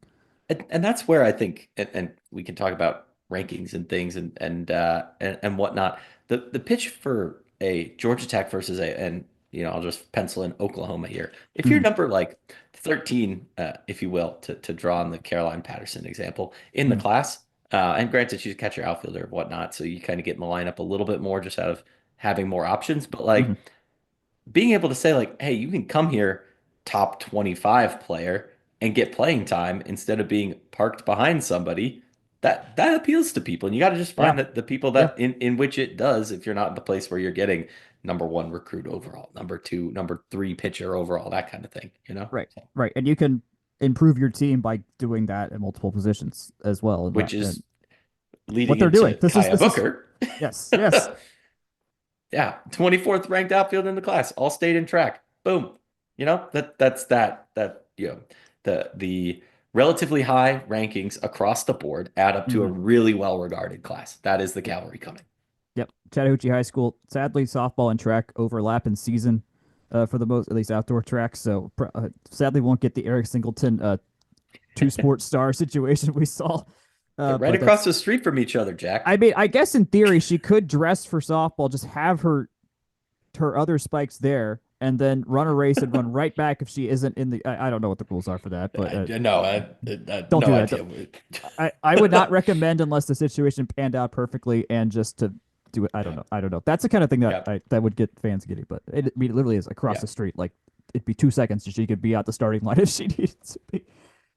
and that's where I think, and we can talk about rankings and things and whatnot. The pitch for a Georgia Tech versus and I'll just pencil in Oklahoma here. If you're Mhm. number like 13, if you will, to draw on the Caroline Patterson example in the Mhm. class, and granted she's a catcher outfielder and whatnot, so you kind of get in the lineup a little bit more just out of having more options. But Mhm. like being able to say like, hey, you can come here top 25 player and get playing time instead of being parked behind somebody, that appeals to people. And you got to just Yeah. find that the people Yeah. that in which it does, if you're not in the place where you're getting number one recruit overall, number two, number three pitcher overall, that kind of thing, Right. So, Right. And you can improve your team by doing that in multiple positions as well. And which and is what leading they're doing. into Kaya This is Booker. yes. Yes. Yeah, 24th ranked outfield in the class, all state in track. Boom. The relatively high rankings across the board add up to a Hmm. really well-regarded class. That is the cavalry coming. Yep. Chattahoochee High School. Sadly, softball and track overlap in season for the most, at least outdoor tracks. So sadly, won't get the Eric Singleton two sports star situation we saw. They're right But across that's, the street from each other, I Jack. mean, I guess in theory, she could dress for softball, just have her other spikes there, and then run a race and run right back if she isn't in the. I don't know what the rules are for that, but No, don't no do that. idea. I would not recommend unless the situation panned out perfectly and just to do it. I don't know. I don't know. That's the kind of thing that Yeah, that would get fans giddy, but I mean, it literally is across yeah. the street. Like it'd be 2 seconds and she could be out the starting line if she needed to be.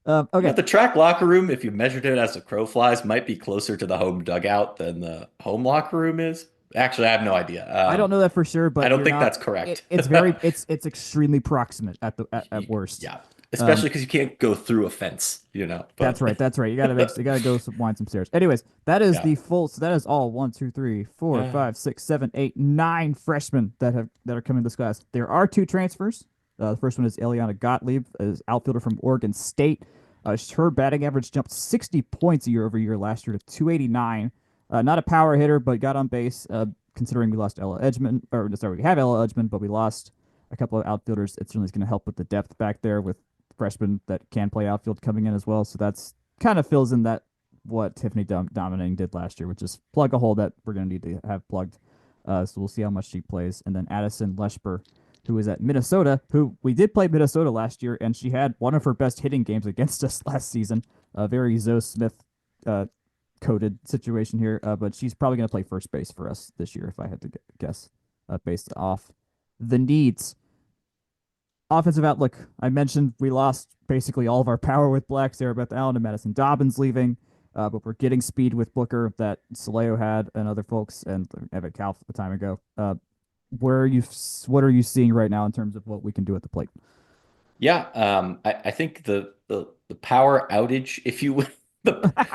Okay. The track locker room, if you measured it as the crow flies, might be closer to the home dugout than the home locker room is. Actually, I have no idea. I don't know that for sure, I but don't you're think not. that's correct. It's extremely proximate at worst. Yeah, Um, especially because you can't go through a fence, That's But right. That's right. You gotta go wind some stairs. Anyways, that is yeah, the full. So that is all one, two, three, four, uh, five, six, seven, eight, nine freshmen that are coming to this class. There are two transfers. The first one is Eliana Gottlieb, is outfielder from Oregon State. Her batting average jumped 60 points year over year last year to 289. Not a power hitter, but got on base. Considering we lost Ella Edgman, or sorry, we have Ella Edgman, but we lost a couple of outfielders. It certainly is going to help with the depth back there with freshmen that can play outfield coming in as well. So that's kind of fills in that what Tiffany Dominating did last year, which is plug a hole that we're going to need to have plugged. So we'll see how much she plays. And then Addison Leshper, who is at Minnesota, who we did play Minnesota last year, and she had one of her best hitting games against us last season. A very Zoe Smith uh, coded situation here, but she's probably going to play first base for us this year, if I had to guess, based off the needs. Offensive outlook. I mentioned we lost basically all of our power with Black, Sarah Beth Allen, and Madison Dobbins leaving, but we're getting speed with Booker that Soleo had and other folks, and Evan Kalf a time ago. Where are you? What are you seeing right now in terms of what we can do at the plate? yeah. I think the power outage, if you will, the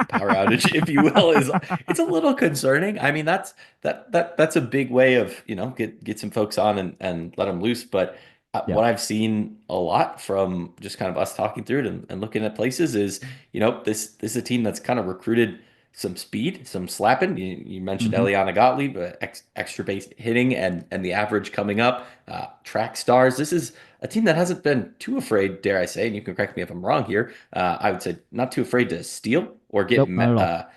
power outage, if you will, is it's a little concerning. I mean, that's a big way of get some folks on and let them loose, but. Yeah. What I've seen a lot from just kind of us talking through it and looking at places is, this is a team that's kind of recruited some speed, some slapping. You mentioned Mm-hmm. Eliana Gottlieb, extra base hitting and the average coming up, track stars. This is a team that hasn't been too afraid, dare I say, and you can correct me if I'm wrong here. I would say not too afraid to steal or get Nope, not at all.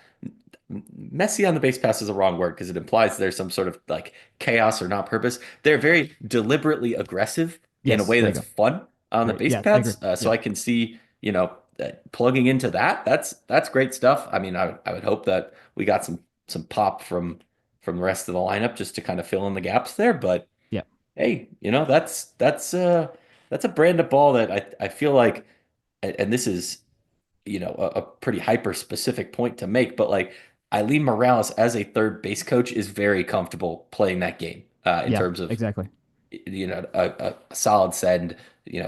messy on the base pass is a wrong word because it implies there's some sort of like chaos or not purpose. They're very deliberately aggressive in a Yes, way there you that's go. fun on the Right. base Yeah, I agree. paths. So Yeah. I can see, plugging into that. That's great stuff. I mean, I would hope that we got some pop from the rest of the lineup just to kind of fill in the gaps there. But Yeah. hey, that's a brand of ball that I feel like, and this is a pretty hyper specific point to make, but like Eileen Morales as a third base coach is very comfortable playing that game in Yeah. terms of Exactly. a solid send,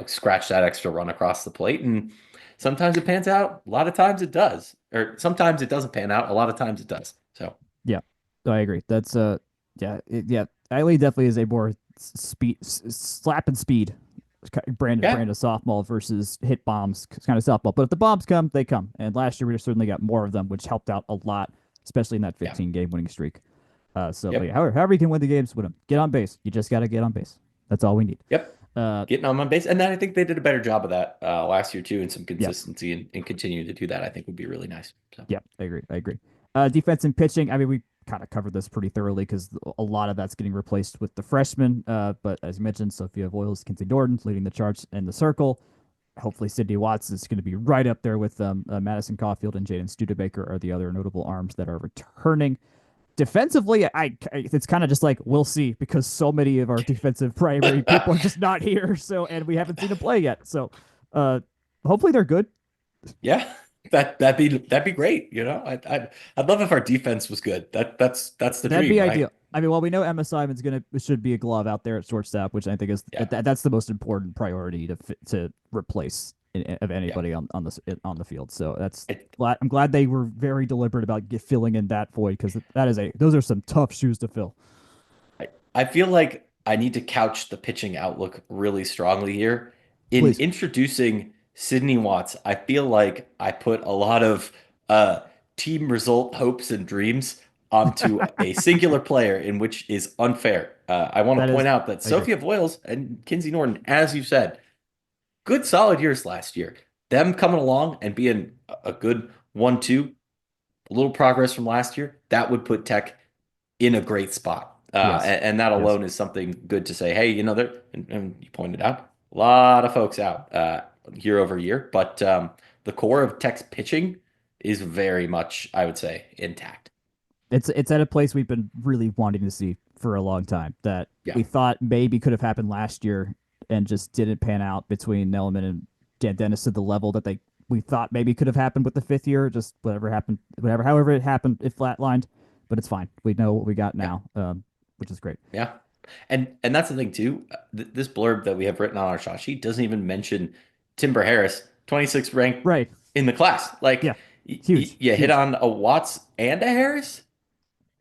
scratch that extra run across the plate, and sometimes it pans out, a lot of times it does, or sometimes it doesn't pan out, a lot of times it does. So Yeah. I agree. That's yeah. Yeah. Eileen definitely is a more slap and speed brand Yeah. of softball versus hit bombs kind of softball. But if the bombs come, they come. And last year we certainly got more of them, which helped out a lot, especially in that Yeah. 15 game winning streak. But yeah, Yep. however you can win the games, win them. Get on base. You just got to get on base. That's all we need. Yep. Uh, Getting on my base. And then I think they did a better job of that last year too, and some yeah, consistency and continuing to do that, I think would be really nice. So yeah, I agree. I agree. Defense and pitching. I mean, we kind of covered this pretty thoroughly because a lot of that's getting replaced with the freshmen. But as you mentioned, Sophia Voiles, Kinsey Norton leading the charts in the circle. Hopefully, Sydney Watts is going to be right up there with Madison Caulfield and Jaden Studebaker are the other notable arms that are returning. Defensively, it's kind of just like we'll see because so many of our defensive primary people are just not here. So and we haven't seen them play yet. So uh, hopefully they're good. yeah, that'd be great. I'd love if our defense was good. That's the That'd be dream, ideal. right? I mean, well, we know Emma Simon's gonna should be a glove out there at shortstop, which I think is Yeah. that's the most important priority to replace of Yeah. anybody on the field. So It, I'm glad they were very deliberate about filling in that void because those are some tough shoes to fill. I feel like I need to couch the pitching outlook really strongly here. In Please. introducing Sydney Watts, I feel like I put a lot of uh, team result hopes and dreams onto a singular player, in which is unfair. I want That to point is, out that I agree. Sophia Voiles and Kinsey Norton, as you said, good solid years last year. Them coming along and being a good 1-2, a little progress from last year, that would put Tech in a great spot. Yes, And that yes. alone is something good to say. Hey, there, and you pointed out a lot of folks out year over year, but the core of Tech's pitching is very much, I would say, intact. It's at a place we've been really wanting to see for a long time that Yeah. we thought maybe could have happened last year and just didn't pan out between Nelman and Dan Dennis to the level that we thought maybe could have happened with the fifth year. Just whatever happened, however it happened, it flatlined. But it's fine. We know what we got Yeah. now, which is great. Yeah. And that's the thing too. This blurb that we have written on our shot sheet doesn't even mention Timber Harris, 26th ranked Right. in the class. Like Yeah. Huge. you hit Huge. on a Watts and a Harris.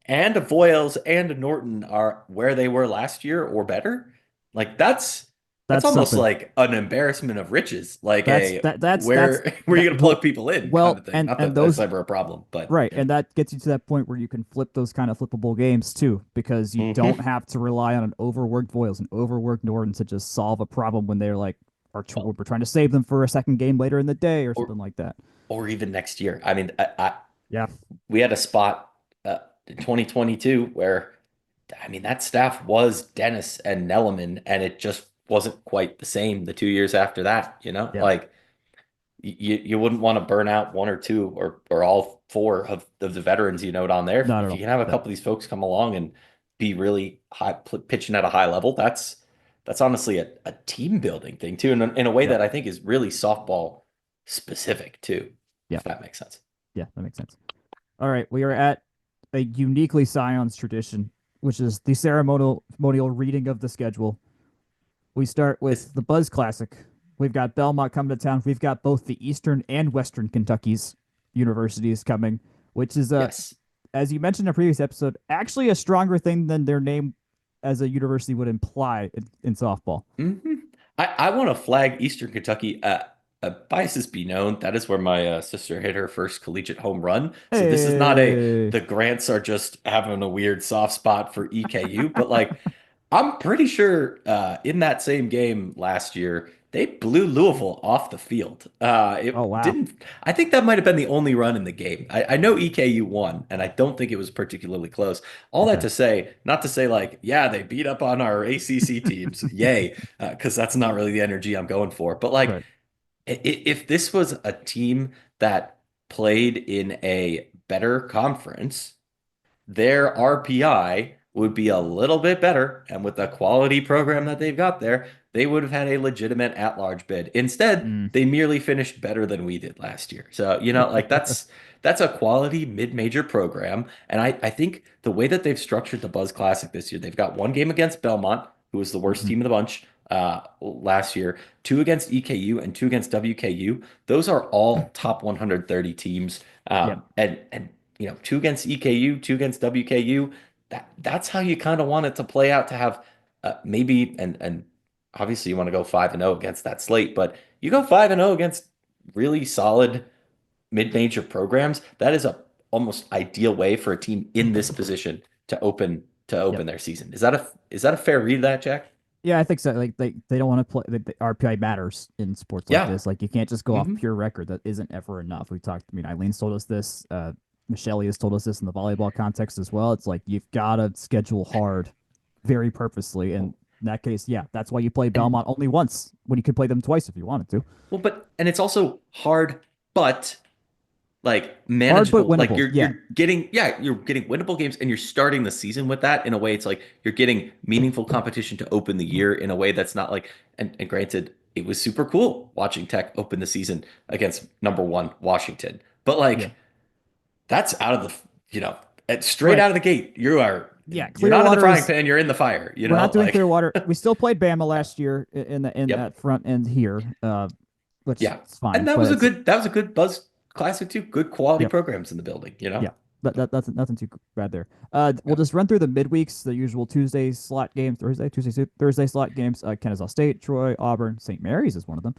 And a Voiles and a Norton are where they were last year or better. Like that's That's almost something. like an embarrassment of riches. Like That's a that that's where where are that you gonna well plug people in kind well of thing. Not and that that's those ever a problem, but right, and that gets you to that point where you can flip those kind of flippable games too, because you don't hmm have to rely on an overworked Voiles and overworked Norton to just solve a problem when they're like, we're Well, trying to save them for a second game later in the day or or something like that. or even next year. I mean, Yeah, we had a spot in 2022 where I mean that staff was Dennis and Nelliman, and it just wasn't quite the same the 2 years after that. yeah, Like you wouldn't want to burn out one or two or all four of the veterans on there. not at If you all. can have a No, couple of these folks come along and be really high pitching at a high level, that's honestly a team building thing too, in a way yep, that I think is really softball specific too, yeah, if that makes sense. yeah, that makes sense. All right, we are at a uniquely Scions tradition, which is the ceremonial reading of the schedule. We start It's with the Buzz Classic. We've got Belmont coming to town. We've got both the Eastern and Western Kentucky's universities coming, which is yes. as you mentioned in a previous episode, actually a stronger thing than their name as a university would imply in softball. hmm I want to flag Eastern Kentucky. Biases be known, that is where my sister hit her first collegiate home run. So this is not Hey, the Grants are just having a weird soft spot for EKU, but like I'm pretty sure in that same game last year, they blew Louisville off the field. oh It wow, didn't, I think that might have been the only run in the game. I know EKU won, and I don't think it was particularly close. All that okay, to say, not to say like, yeah, they beat up on our ACC teams, yay, because that's not really the energy I'm going for. But like, right, if this was a team that played in a better conference, their RPI would be a little bit better. And with the quality program that they've got there, they would have had a legitimate at-large bid. Instead, mm. they merely finished better than we did last year. So, like that's a quality mid-major program. And I think the way that they've structured the Buzz Classic this year, they've got one game against Belmont, who was the worst hmm team of the bunch last year, two against EKU and two against WKU. Those are all top 130 teams. Yep, And two against EKU, two against WKU. That's how you kind of want it to play out to have maybe and obviously you want to go 5-0 against that slate, but you go 5-0 against really solid mid-major programs. That is a almost ideal way for a team in this position to Yep. open their season. Is that a fair read of that, Jack? Yeah, I think so. Like they don't want to play. The RPI matters in sports like Yeah. this. Like you can't just go off Hmm. pure record. That isn't ever enough. We talked. I mean, Eileen's told us this. Michelle has told us this in the volleyball context as well. It's like you've got to schedule hard, very purposely. And in that case, yeah, that's why you play And Belmont only once when you could play them twice if you wanted to. and it's also hard, but like Hard but manageable. Like winnable. Yeah, you're getting winnable games, and you're starting the season with that in a way. It's like you're getting meaningful competition to open the year in a way that's not like. And granted, it was super cool watching Tech open the season against number one Washington, but yeah, like that's out of the straight right. out of the gate. Yeah, You're not in the Clearwater frying is. pan. You're in the fire. We're not doing Like Clearwater. We still played Bama last year in the in yep. that front end here, which Yeah. is And fine. But it's that was a good Buzz Classic too. Good quality yep. programs in the building. Yeah, that's nothing too bad there. We'll Yeah. just run through the midweeks, the usual Tuesday slot games, Thursday slot games. Kennesaw State, Troy, Auburn, St. Mary's is one of them.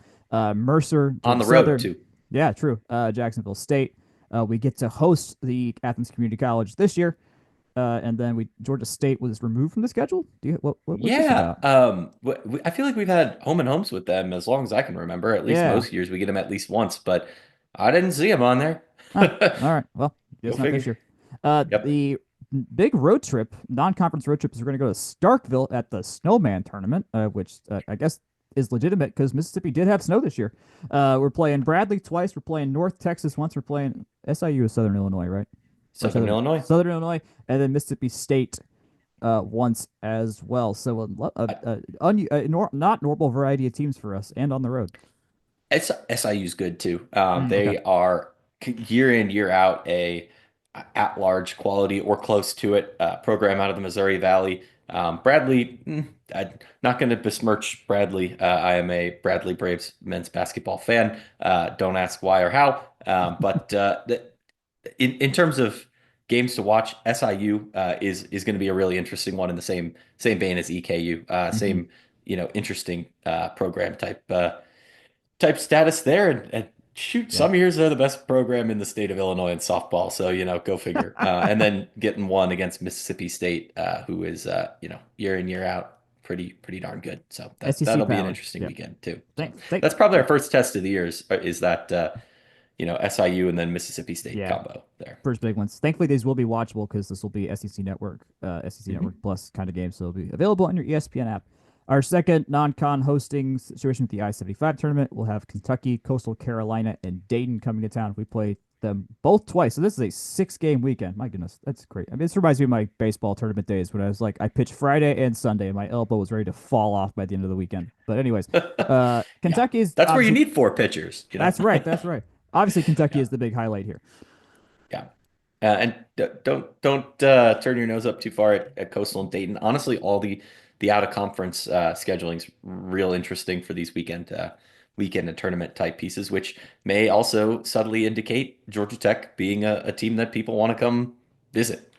Mercer, On Georgia the road Southern. too. Yeah, true. Jacksonville State. We get to host the Athens Community College this year, and then we Georgia State was removed from the schedule. Do you what's this Yeah. about? I feel like we've had home and homes with them as long as I can remember. At least Yeah. most years we get them at least once, but I didn't see them on there. Huh. All right. Well, Go guess not this figure. year. Yep. The big road trip, non-conference road trip, is we're going to go to Starkville at the Snowman tournament, which I guess is legitimate because Mississippi did have snow this year. We're playing Bradley twice. We're playing North Texas once. We're playing SIU is Southern Illinois, right? Or Southern Illinois. Southern Illinois, and then Mississippi State once as well. So not normal variety of teams for us, and on the road. SIU's good too. Okay. They are year in, year out a at-large quality or close to it program out of the Missouri Valley. Bradley, I'm not going to besmirch Bradley. I am a Bradley Braves men's basketball fan. Don't ask why or how. But in terms of games to watch, SIU is going to be a really interesting one in the same vein as EKU. Hmm. Same interesting program type status there. And shoot, Yeah. some years they're the best program in the state of Illinois in softball. So, go figure. And then getting one against Mississippi State, who is, year in, year out, pretty darn good. So SEC that'll be an power. interesting Yeah. weekend too. So Thank. that's probably our first test of the year is that, SIU and then Mississippi State Yeah. combo there. First big ones. Thankfully, these will be watchable because this will be SEC Network, SEC Network Hmm. Plus kind of game, so it'll be available on your ESPN app. Our second non-con hosting situation with the I-75 tournament, we'll have Kentucky, Coastal Carolina, and Dayton coming to town. We play them both twice, so this is a 6-game weekend. My goodness, that's great. I mean, this reminds me of my baseball tournament days when I was like, I pitched Friday and Sunday, and my elbow was ready to fall off by the end of the weekend. But anyways, Yeah, Kentucky is that's where you obviously need four pitchers. that's right, that's right. Obviously, Kentucky Yeah. is the big highlight here. Yeah. And don't turn your nose up too far at Coastal and Dayton. Honestly, all the out of conference scheduling's real interesting for these weekend and tournament type pieces, which may also subtly indicate Georgia Tech being a team that people want to come visit.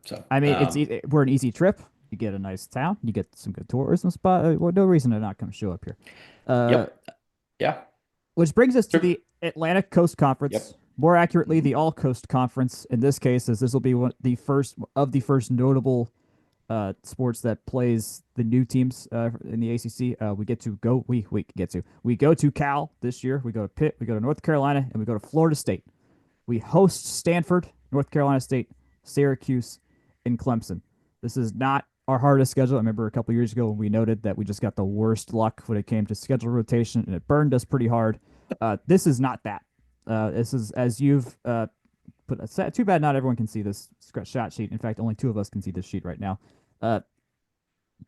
So I mean, we're an easy trip. You get a nice town. You get some good tourism spot. Well, no reason to not come show up here. Uh, yep. Yeah. which brings us to Sure. the Atlantic Coast Conference. Yep. More accurately, Mhm. the All Coast Conference. In this case, as this will be the first notable sports that plays the new teams in the ACC. We get to go. We go to Cal this year. We go to Pitt. We go to North Carolina, and we go to Florida State. We host Stanford, North Carolina State, Syracuse, and Clemson. This is not our hardest schedule. I remember a couple years ago when we noted that we just got the worst luck when it came to schedule rotation, and it burned us pretty hard. This is not that. This is as you've put. Too bad not everyone can see this shot sheet. In fact, only two of us can see this sheet right now. Uh,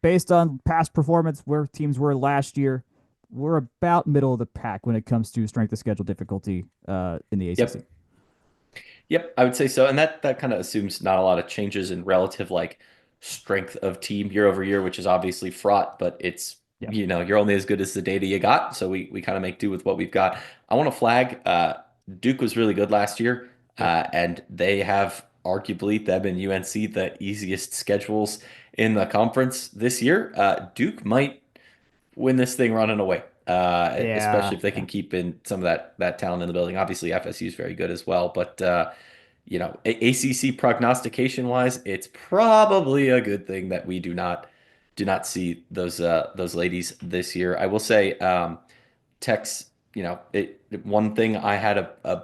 Based on past performance, where teams were last year, we're about middle of the pack when it comes to strength of schedule difficulty in the ACC. Yep. Yep, I would say so. And that kind of assumes not a lot of changes in relative like strength of team year over year, which is obviously fraught, but it's Yeah. you're only as good as the data you got. So we kind of make do with what we've got. I want to flag Duke was really good last year, Yep. and they have arguably them and UNC the easiest schedules in the conference this year. Duke might win this thing running away. Especially Yeah, if they yeah. can keep in some of that talent in the building. Obviously, FSU is very good as well, but ACC prognostication wise, it's probably a good thing that we do not see those ladies this year. I will say, Tech's, one thing I had a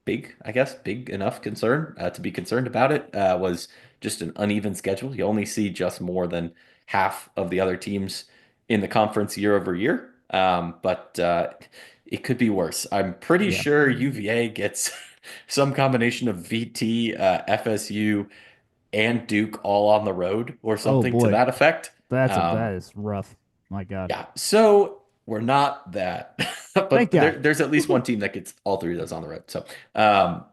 big, I guess, big enough concern to be concerned about it was just an uneven schedule. You only see just more than half of the other teams in the conference year over year. But it could be worse. I'm pretty Yeah. sure UVA gets some combination of VT, FSU, and Duke all on the road or Oh something to boy, that effect. that is rough. My God. Yeah, so we're not that, Thank but God. there's at least one team that gets all three of those on the road. So, um,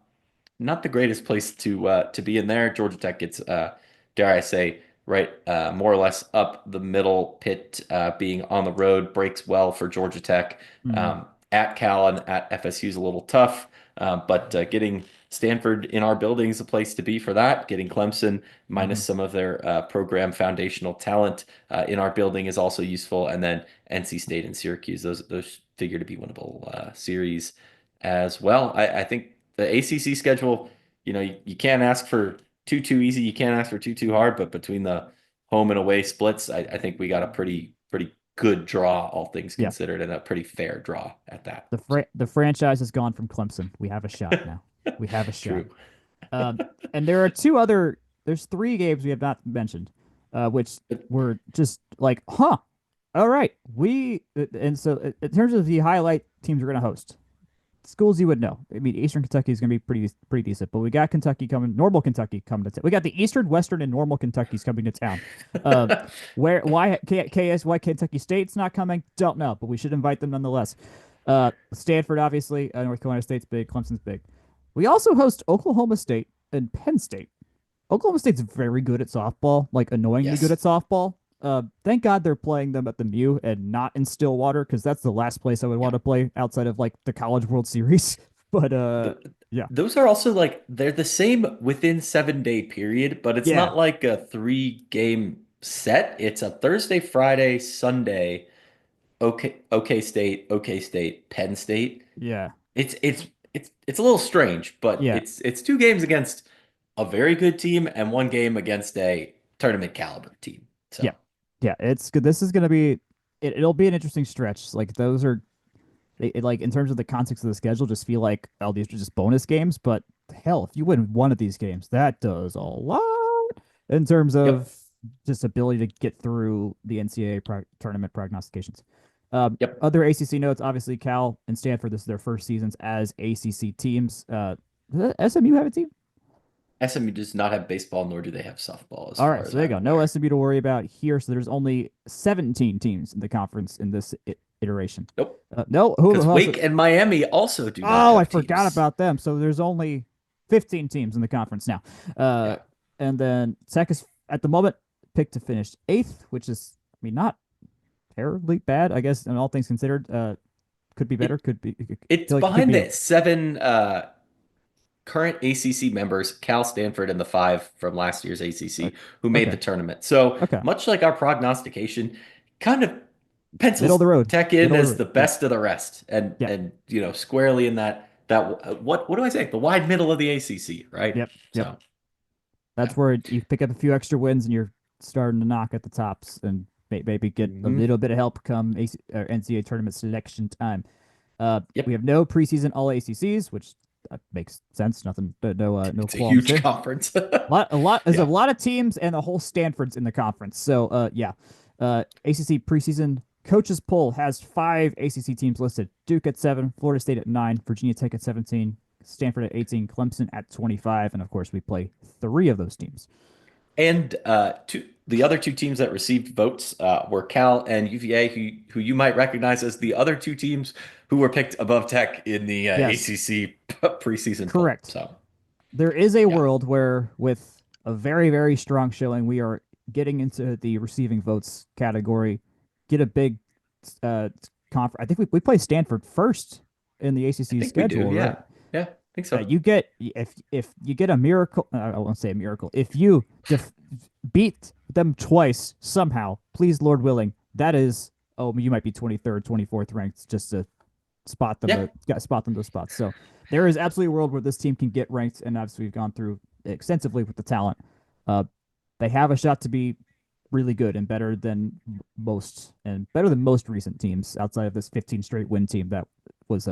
not the greatest place to be in there. Georgia Tech gets, dare I say, right, more or less up the middle pit, being on the road breaks well for Georgia Tech. Mhm. At Cal and at FSU is a little tough, but getting Stanford in our building is a place to be for that. Getting Clemson minus Mhm. some of their program foundational talent in our building is also useful. And then NC State and Syracuse, those figure to be winnable series as well. I think the ACC schedule, you can't ask for too easy. You can't ask for too hard. But between the home and away splits, I think we got a pretty good draw, all things Yeah. considered, and a pretty fair draw at that. The franchise has gone from Clemson. We have a shot now. We have a shot. True. Um, and there's three games we have not mentioned, which were just like, huh, all right. And so in terms of the highlight teams we're going to host, schools you would know. I mean, Eastern Kentucky is going to be pretty decent, but we got Normal Kentucky coming to town. We got the Eastern, Western, and Normal Kentucky's coming to town. Uh, why Kentucky State's not coming? Don't know, but we should invite them nonetheless. Stanford, obviously, North Carolina State's big, Clemson's big. We also host Oklahoma State and Penn State. Oklahoma State's very good at softball, like annoyingly good Yes. at softball. Thank God they're playing them at the Mew and not in Stillwater because that's the last place I would want Yeah. to play outside of like the College World Series. But Th yeah, those are also like they're the same within 7 day period, but it's yeah, not like a 3 game set. It's a Thursday, Friday, Sunday. OK State, Penn State. yeah, It's a little strange, but yeah, it's 2 games against a very good team and 1 game against a tournament caliber team. yeah, So, yeah. It's good. This is gonna be it'll be an interesting stretch. Like those are like in terms of the context of the schedule, just feel like oh these are just bonus games. But hell, if you win one of these games, that does a lot in terms yep, of just ability to get through the NCAA tournament prognostications. yep. Other ACC notes, obviously Cal and Stanford. This is their first seasons as ACC teams. Does SMU have a team? SMU does not have baseball, nor do they have softball, as All right, far so as there you I'm go. No aware. SMU to worry about here. So there's only 17 teams in the conference in this iteration. Nope. No, Because who else? Wake and Miami also do not Oh, I have forgot teams. about them. So there's only 15 teams in the conference now. Uh, Yeah. and then Tech is at the moment picked to finish eighth, which is, I mean, not terribly bad, I guess, in all things considered. Could be better. It Could be. I it's feel like it could behind be. the 7 current ACC members, Cal, Stanford, and the 5 from last year's Uh, ACC who made okay. the tournament. So Okay. much like our prognostication, kind of Middle of pencils the road. Tech in Middle of the as road. the Yeah. best of the rest, and Yeah. and squarely in that what do I say? The wide middle of the ACC, right? Yep. Yep. So yeah. That's where you pick up a few extra wins and you're starting to knock at the tops and maybe get a Mhm. little bit of help come NCAA tournament selection time. We Yep. have no preseason all ACCs, which makes sense. Nothing, no It's a qualms huge there. conference. There's a Yeah. lot of teams and the whole Stanford's in the conference. So, yeah, ACC preseason coaches poll has 5 ACC teams listed: Duke at 7, Florida State at 9, Virginia Tech at 17, Stanford at 18, Clemson at 25, and of course we play 3 of those teams. And the other 2 teams that received votes were Cal and UVA, who you might recognize as the other 2 teams who were picked above Tech in the Yes, ACC preseason poll. correct. So There is a yeah, world where, with a very strong showing, we are getting into the receiving votes category. Get a big uh, conference. I think we play Stanford first in the I ACC think we do. schedule, right? Yeah, yeah, I think so. You get if you get a miracle. I won't say a miracle. If you beat them twice somehow, please, Lord willing, that is oh, you might be 23rd, 24th ranked just to Yeah. spot them those spots. So there is absolutely a world where this team can get ranked, and obviously we've gone through extensively with the talent. Uh, they have a shot to be really good and better than most recent teams outside of this 15 straight win team that was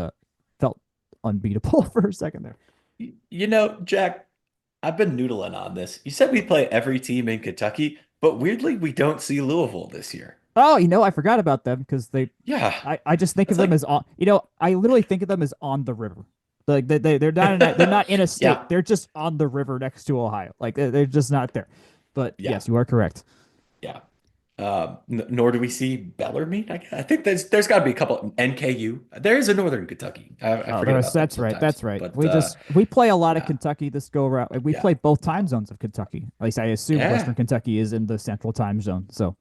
felt unbeatable for a second there. You know, Jack, I've been noodling on this. You said we play every team in Kentucky, but weirdly, we don't see Louisville this year. Oh, I forgot about them because Yeah. I just think of It's them like, as on, I literally think of them as on the river. Like they're not in a yeah, state. They're just on the river next to Ohio. Like they're just not there. But yeah, yes, you are correct. yeah. N Nor do we see Bellarmine. I think there's got to be a couple. NKU. There is a Northern Kentucky. I Oh, forget about them that's right. sometimes. That's right. But We play a lot of yeah, Kentucky this go around. We yeah, play both time no, zones of Kentucky. At least I assume yeah. Western Kentucky is in the central time zone. So,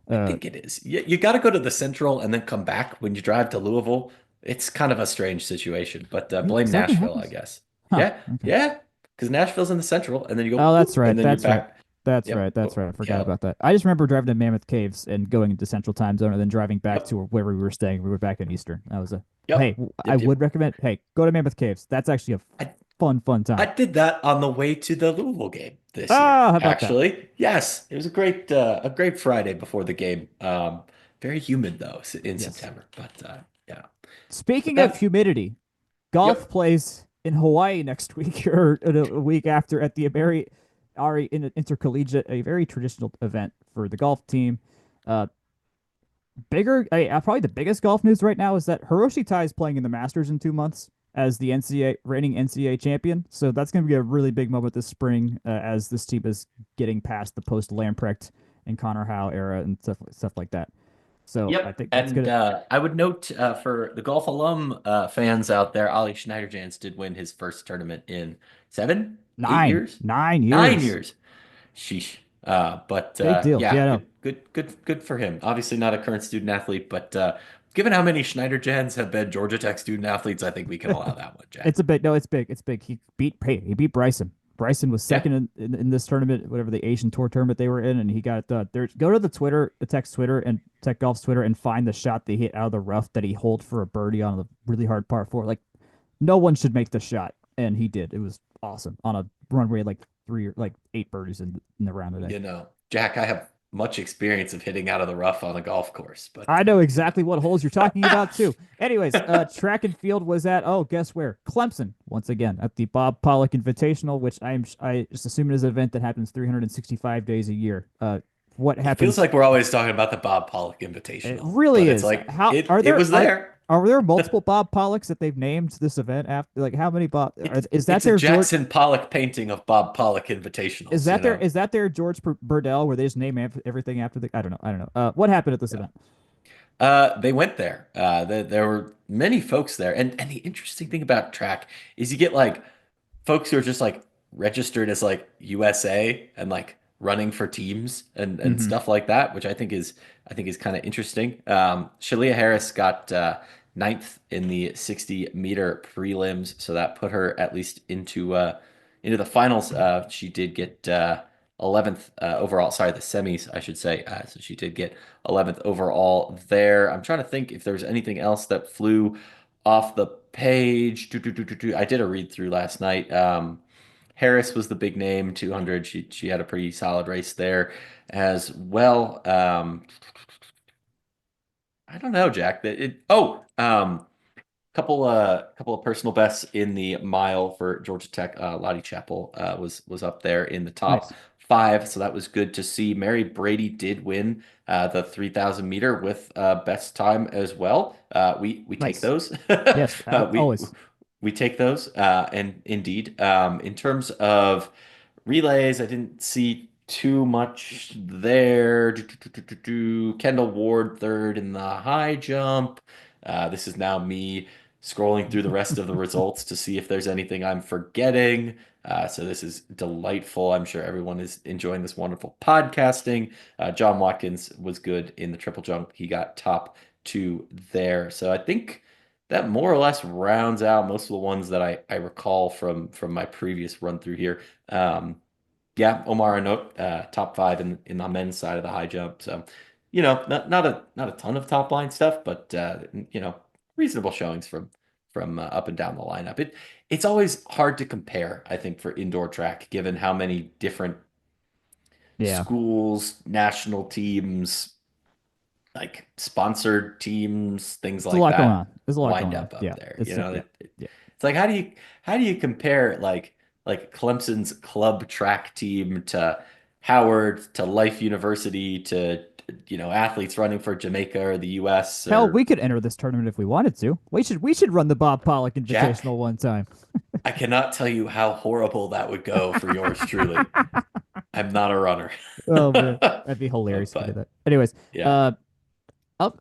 I uh, think it is. You got to go to the Central and then come back when you drive to Louisville. It's kind of a strange situation, but really, blame is that what Nashville, I happens? guess. Huh. Yeah, Okay. yeah, because Nashville's in the Central, and then you go Oh, that's boop, right. and then you're That's right. back. That's right. Yep. That's Oh, right. I forgot yeah. about that. I just remember driving to Mammoth Caves and going into Central Time Zone and then driving back Yep. to where we were staying. We were back in Eastern. That was a hey. Yep. I Yep. Yep. would recommend. Hey, go to Mammoth Caves. That's actually a I fun I time. did that on the way to the Louisville game this year. Ah, how about that? Actually, yes, it was a great Friday before the game. Very humid though in Yes. September, but yeah. Speaking of That humidity, golf yep. plays in Hawaii next week or a week after at the Ari Intercollegiate, a very traditional event for the golf team. Uh, probably the biggest golf news right now is that Hiroshi Tai is playing in the Masters in 2 months as the NCAA reigning NCAA champion. So that's going to be a really big moment this spring as this team is getting past the post Lamprecht and Connor Howe era and stuff like that. So I Yep. think that's And gonna I would note for the golf alum fans out there, Ollie Schneiderjans did win his first tournament in seven, 8 years, 9 years, 9 years. Sheesh. But big deal. yeah, Yeah, no, good for him. Obviously not a current student athlete, but given how many Schneiderjans have been Georgia Tech student athletes, I think we can allow that one, Jack. it's a big. No, it's big. It's big. He beat Bryson. Bryson was Yeah. second in this tournament, whatever the Asian Tour tournament they were in, and he got there. Go to the Tech's Twitter and Tech Golf's Twitter and find the shot they hit out of the rough that he holed for a birdie on a really hard par four. Like no one should make the shot, and he did. It was awesome on a run where he had like three or like eight birdies in the round today. You know, Jack, I have much experience of hitting out of the rough on a golf course, but I know exactly what holes you're talking about too. Anyways, track and field was at guess where? Clemson once again at the Bob Pollock Invitational, which I just assume is an event that happens 365 days a year. What it feels happens? like we're always talking about the Bob Pollock It Invitational, really but it's is. like How it was there. are there multiple Bob Pollocks that they've named this event after? Like how many is that It's a their George? Jackson Pollock painting of Bob Pollock Is Invitationals, that their George Burdell where they just name everything after the? I don't know. I don't know. What happened at this event? They went there. There were many folks there, and the interesting thing about track is you get like folks who are just like registered as like USA and like running for teams and Hmm. stuff like that, which I think is kind of interesting. Shalia Harris got ninth in the 60-meter prelims, so that put her at least into the finals. She did get 11th overall. Sorry, the semis, I should say. So she did get 11th overall there. I'm trying to think if there was anything else that flew off the page. I did a read through last night. Harris was the big name, 200. She had a pretty solid race there as well. I don't know, Jack. Couple of personal bests in the mile for Georgia Tech. Lottie Chapel was up there in the top Nice. five, so that was good to see. Mary Brady did win the 3,000 meter with best time as well. We take Nice. those. Yes. We Always. we take those, and indeed, in terms of relays, I didn't see too much there. Kendall Ward third in the high jump. This is now me scrolling through the rest of the results to see if there's anything I'm forgetting. So this is delightful. I'm sure everyone is enjoying this wonderful podcasting. John Watkins was good in the triple jump. He got top two there. So I think that more or less rounds out most of the ones that I recall from my previous run through here. Yeah, Omar Anot, top five in the men's side of the high jump. So not a ton of top line stuff, but reasonable showings from up and down the lineup. It's always hard to compare, I think, for indoor track, given how many different Yeah, schools, national teams, like sponsored teams, things there's a like lot going that on. There's a lot wind going on. up Yeah, there. it's yeah, yeah. It's like how do you compare like Clemson's club track team to Howard to Life University to athletes running for Jamaica or the US Hell, or we could enter this tournament if we wanted to. We should run the Bob Pollock Jack. Invitational one time. I cannot tell you how horrible that would go for yours truly. I'm not a runner. Oh man, that'd be hilarious if we did But that. Anyways, yeah. uh, up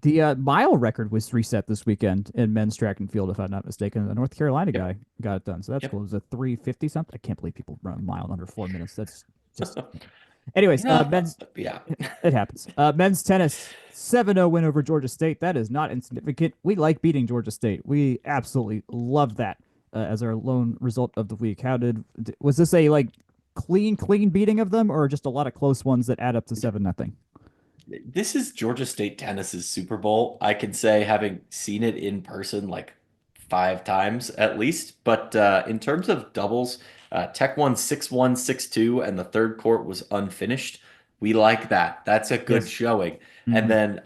the mile record was reset this weekend in men's track and field, if I'm not mistaken. The North Carolina Yep. guy got it done, so that's Yep. cool. It was a 350 something. I can't believe people run a mile in under 4 minutes. That's just. Anyways, men's Yeah. it happens. Men's tennis 7-0 win over Georgia State. That is not insignificant. We like beating Georgia State. We absolutely love that as our lone result of the week. Was this a like clean beating of them, or just a lot of close ones that add up to 7-0? This is Georgia State tennis's Super Bowl. I can say, having seen it in person like 5 times at least. But in terms of doubles, Tech won 6-1, 6-2, and the third court was unfinished. We like that. That's a good Yes. showing. And Mm-hmm. then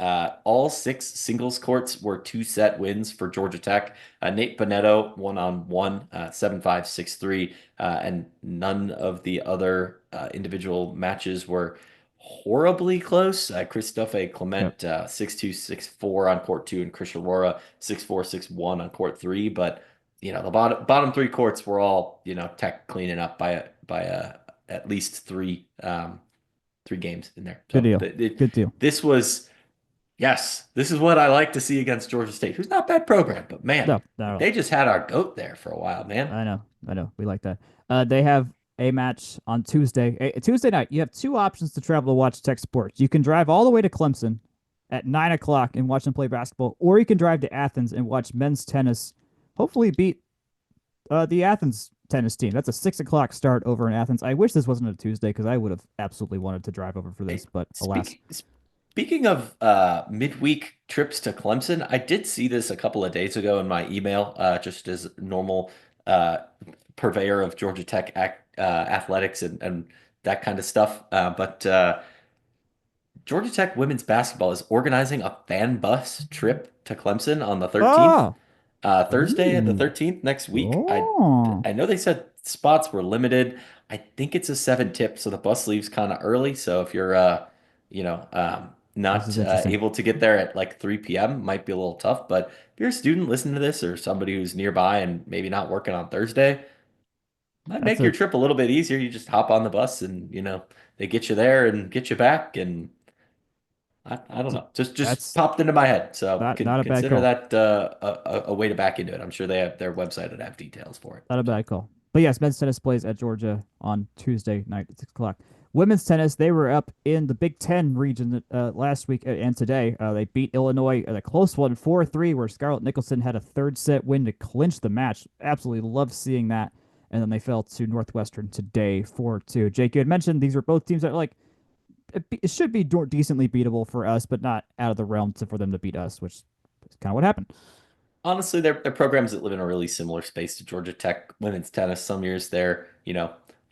all 6 singles courts were two-set wins for Georgia Tech. Nate Bonetto one-on-one, 7-5, 6-3, and none of the other individual matches were horribly close. Christophe Yep. Clement 6-2, 6-4 on court two, and Chris Aurora 6-4, 6-1 on court three. But the bottom three courts were all Tech cleaning up by at least three games in there. Good So deal. Good deal. this was yes, this is what I like to see against Georgia State, who's not a bad program, but man, No, not at like all. they just had our goat there for a while, man. I know. I know. We like that. They have a match on Tuesday. Tuesday night, you have two options to travel to watch Tech sports. You can drive all the way to Clemson at 9 o'clock and watch them play basketball, or you can drive to Athens and watch men's tennis. Hopefully, beat the Athens tennis team. That's a 6 o'clock start over in Athens. I wish this wasn't a Tuesday because I would have absolutely wanted to drive over for this, Hey, but alas. speaking of midweek trips to Clemson, I did see this a couple of days ago in my email, just as normal uh, purveyor of Georgia Tech athletics and that kind of stuff. But Georgia Tech women's basketball is organizing a fan bus trip to Clemson on the 13th. Oh, Thursday the ooh, 13th next week. oh, I know they said spots were limited. I think it's a 7 tip, so the bus leaves kind of early. So if you're this is not interesting. able to get there at like 3 p.m., might be a little tough. But if you're a student listening to this or somebody who's nearby and maybe not working on Thursday, might That's make your a trip a little bit easier. You just hop on the bus and they get you there and get you back and I don't know. Just that's popped into my head. So not a bad consider call. that a way to back into it. I'm sure they have their website would have details for it. Not a So bad call. But yes, men's tennis plays at Georgia on Tuesday night at 6 o'clock. Women's tennis, they were up in the Big Ten region last week and today. They beat Illinois at a close one, 4-3, where Scarlett Nicholson had a third set win to clinch the match. Absolutely love seeing that. And then they fell to Northwestern today, 4-2. Jake, you had mentioned these were both teams that are like it should be decently beatable for us, but not out of the realm for them to beat us, which is kind of what happened. honestly, they're programs that live in a really similar space to Georgia Tech women's tennis. Some years they're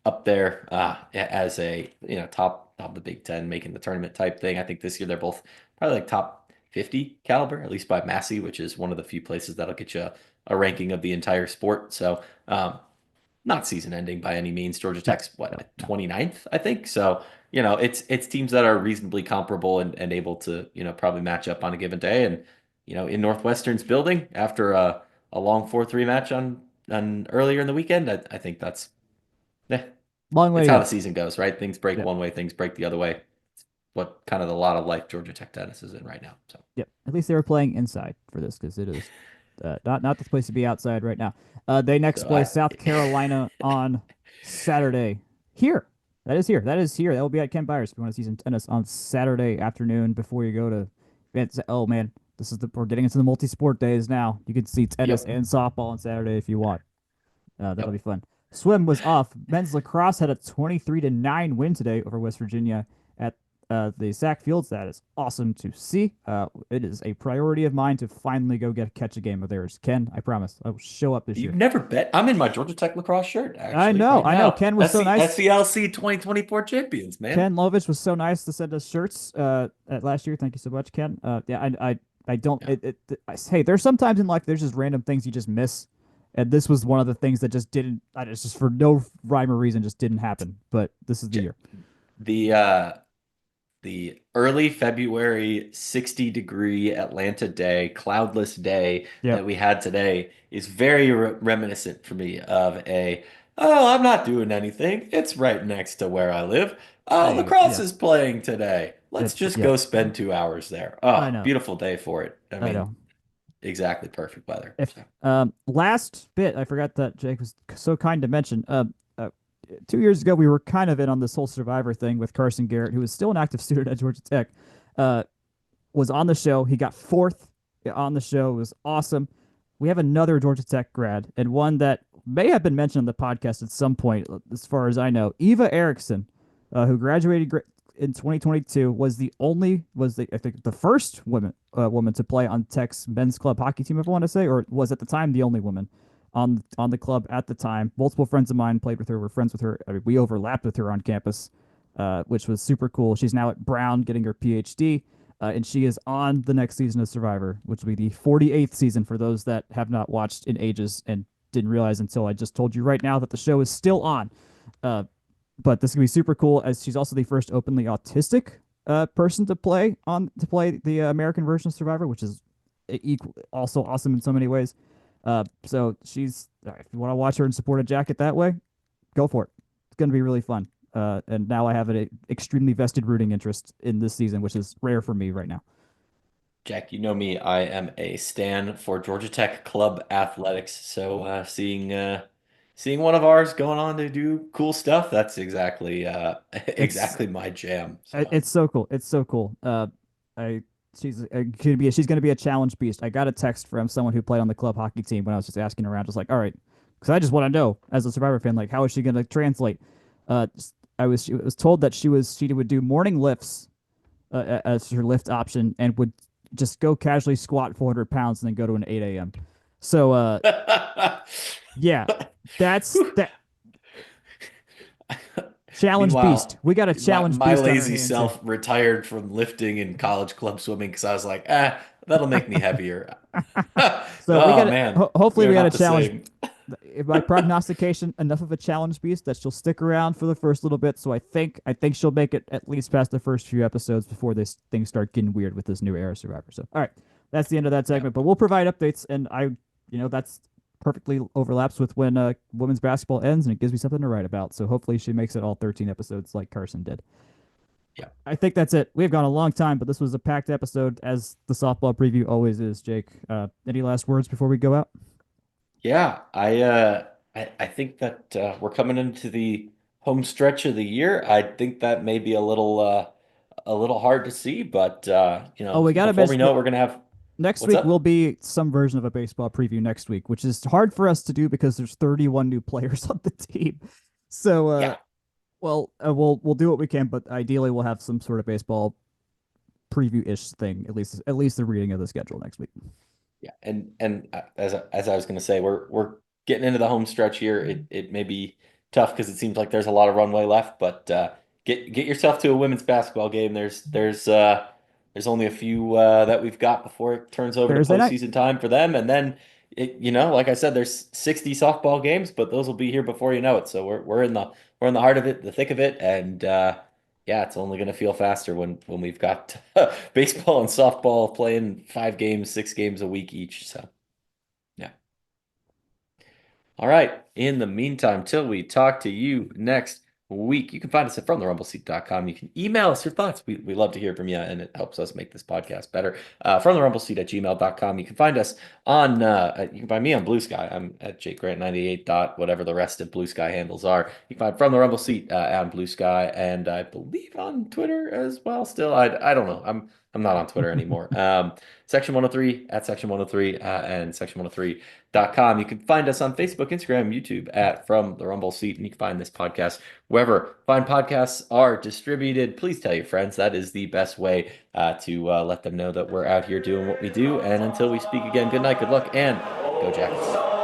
up there as a top of the Big Ten, making the tournament type thing. I think this year they're both probably like top 50 caliber, at least by Massey, which is one of the few places that'll get you a ranking of the entire sport. So not season ending by any means. Georgia No, Tech's what, no, like no. 29th, I think. So, it's teams that are reasonably comparable and able to, probably match up on a given day. And, in Northwestern's building after a long 4-3 match on earlier in the weekend, I think that's eh, Long way it's to how the go. season goes, right? Things break Yep. one way, things break the other way. It's what kind of a lot of life Georgia Tech tennis is in right now. So Yep. At least they were playing inside for this because it is not the place to be outside right now. They next so play I South Carolina on Saturday. Here. That is here. That is here. That will be at Ken Byers if you want to see some tennis on Saturday afternoon before you go to. Oh man, we're getting into the multi-sport days now. You can see tennis yep, and softball on Saturday if you want. That'll be yep. fun. Swim was off. Men's lacrosse had a 23-9 win today over West Virginia at the Sac Fields. That is awesome to see. It is a priority of mine to finally go catch a game of theirs. Ken, I promise I will show up this You've year. never bet. I'm in my Georgia Tech lacrosse shirt actually right I know. now. Ken was so nice. SCLC 2024 champions, man. Ken Lovich was so nice to send us shirts at last year. Thank you so much, Ken. Yeah, I don't. Yeah. Hey, there's sometimes in life there's just random things you just miss, and this was one of the things that just didn't. It's just for no rhyme or reason just didn't happen. But this is the J- year. The uh the early February 60-degree Atlanta day, cloudless day Yep. that we had today is very reminiscent for me of oh, I'm not doing anything. It's right next to where I live. Oh, There you go. lacrosse Yeah. is playing today. Let's just Yep. go spend 2 hours there. I Oh, know. beautiful day for it. I I mean, know. exactly perfect weather. If So, last bit, I forgot that Jake was so kind to mention. Uh 2 years ago, we were kind of in on this whole Survivor thing with Carson Garrett, who is still an active student at Georgia Tech. Uh, was on the show. He got fourth on the show. It was awesome. We have another Georgia Tech grad, and one that may have been mentioned on the podcast at some point, as far as I know. Eva Erickson, who graduated in 2022, was the I think the first woman to play on Tech's men's club hockey team, if I want to say, or was at the time the only woman on the club at the time. Multiple friends of mine played with her. Were friends with her. I mean, we overlapped with her on campus, which was super cool. She's now at Brown getting her PhD. And she is on the next season of Survivor, which will be the 48th season for those that have not watched in ages and didn't realize until I just told you right now that the show is still on. Uh, but this is gonna be super cool, as she's also the first openly autistic person to play the American version of Survivor, which is also awesome in so many ways. So she's if you want to watch her and support a jacket that way, go for it. It's going to be really fun. And now I have an extremely vested rooting interest in this season, which is rare for me right now. Jack, you know me. I am a stan for Georgia Tech club athletics. So seeing one of ours going on to do cool stuff, that's exactly It's exactly my jam. So it's so cool. It's so cool. I she's gonna be a challenge beast. I got a text from someone who played on the club hockey team when I was just asking around, just like, all right, because I just want to know as a Survivor fan, like, how is she gonna translate? Uh, she was told that she would do morning lifts as her lift option and would just go casually squat 400 pounds and then go to an 8 a.m. So yeah, that's that challenge beast. Meanwhile, We got a challenge my beast on our lazy hands here. self retired from lifting and college club swimming because I was like, that'll make me heavier. So we Oh got man, hopefully we are we got a not the challenge. same. By prognostication, enough of a challenge beast that she'll stick around for the first little bit. So I think she'll make it at least past the first few episodes before this things start getting weird with this new era Survivor. So all right, that's the end of that Yeah. segment. But we'll provide updates, and that's perfectly overlaps with when women's basketball ends, and it gives me something to write about. So hopefully she makes it all 13 episodes like Carson did. Yeah. I think that's it. We've gone a long time, but this was a packed episode, as the softball preview always is. Jake, any last words before we go out? Yeah, I think that we're coming into the home stretch of the year. I think that may be a little hard to see, but Oh, we got to before we mention know it, we're gonna have next what's week will up? be some version of a baseball preview next week, which is hard for us to do because there's 31 new players on the team. So, Yeah. we'll do what we can, but ideally we'll have some sort of baseball preview-ish thing, at least the reading of the schedule next week. Yeah, and as I was going to say, we're getting into the home stretch here. It may be tough because it seems like there's a lot of runway left, but get yourself to a women's basketball game. There's only a few that we've got before it turns over to Thursday night. postseason time for them, and then like I said, there's 60 softball games, but those will be here before you know it. So we're in the heart of it, the thick of it, and yeah, it's only going to feel faster when we've got baseball and softball playing 5 games, 6 games a week each. So, yeah. All right. In the meantime, till we talk to you next week, you can find us at fromtherumbleseat.com. You can email us your thoughts. We love to hear from you, and it helps us make this podcast better. Fromtherumbleseat@gmail.com. You can find us you can find me on Blue Sky. I'm at jakegrant98 dot whatever the rest of Blue Sky handles are. You can find From the Rumble Seat on Blue Sky, and I believe on Twitter as well. Still, I don't know. I'm not on Twitter anymore. Section 103 at Section 103 and Section 103.com. You can find us on Facebook, Instagram, YouTube at From the Rumble Seat, and you can find this podcast wherever fine podcasts are distributed. Please tell your friends. That is the best way to let them know that we're out here doing what we do. And until we speak again, good night, good luck, and go Jackets.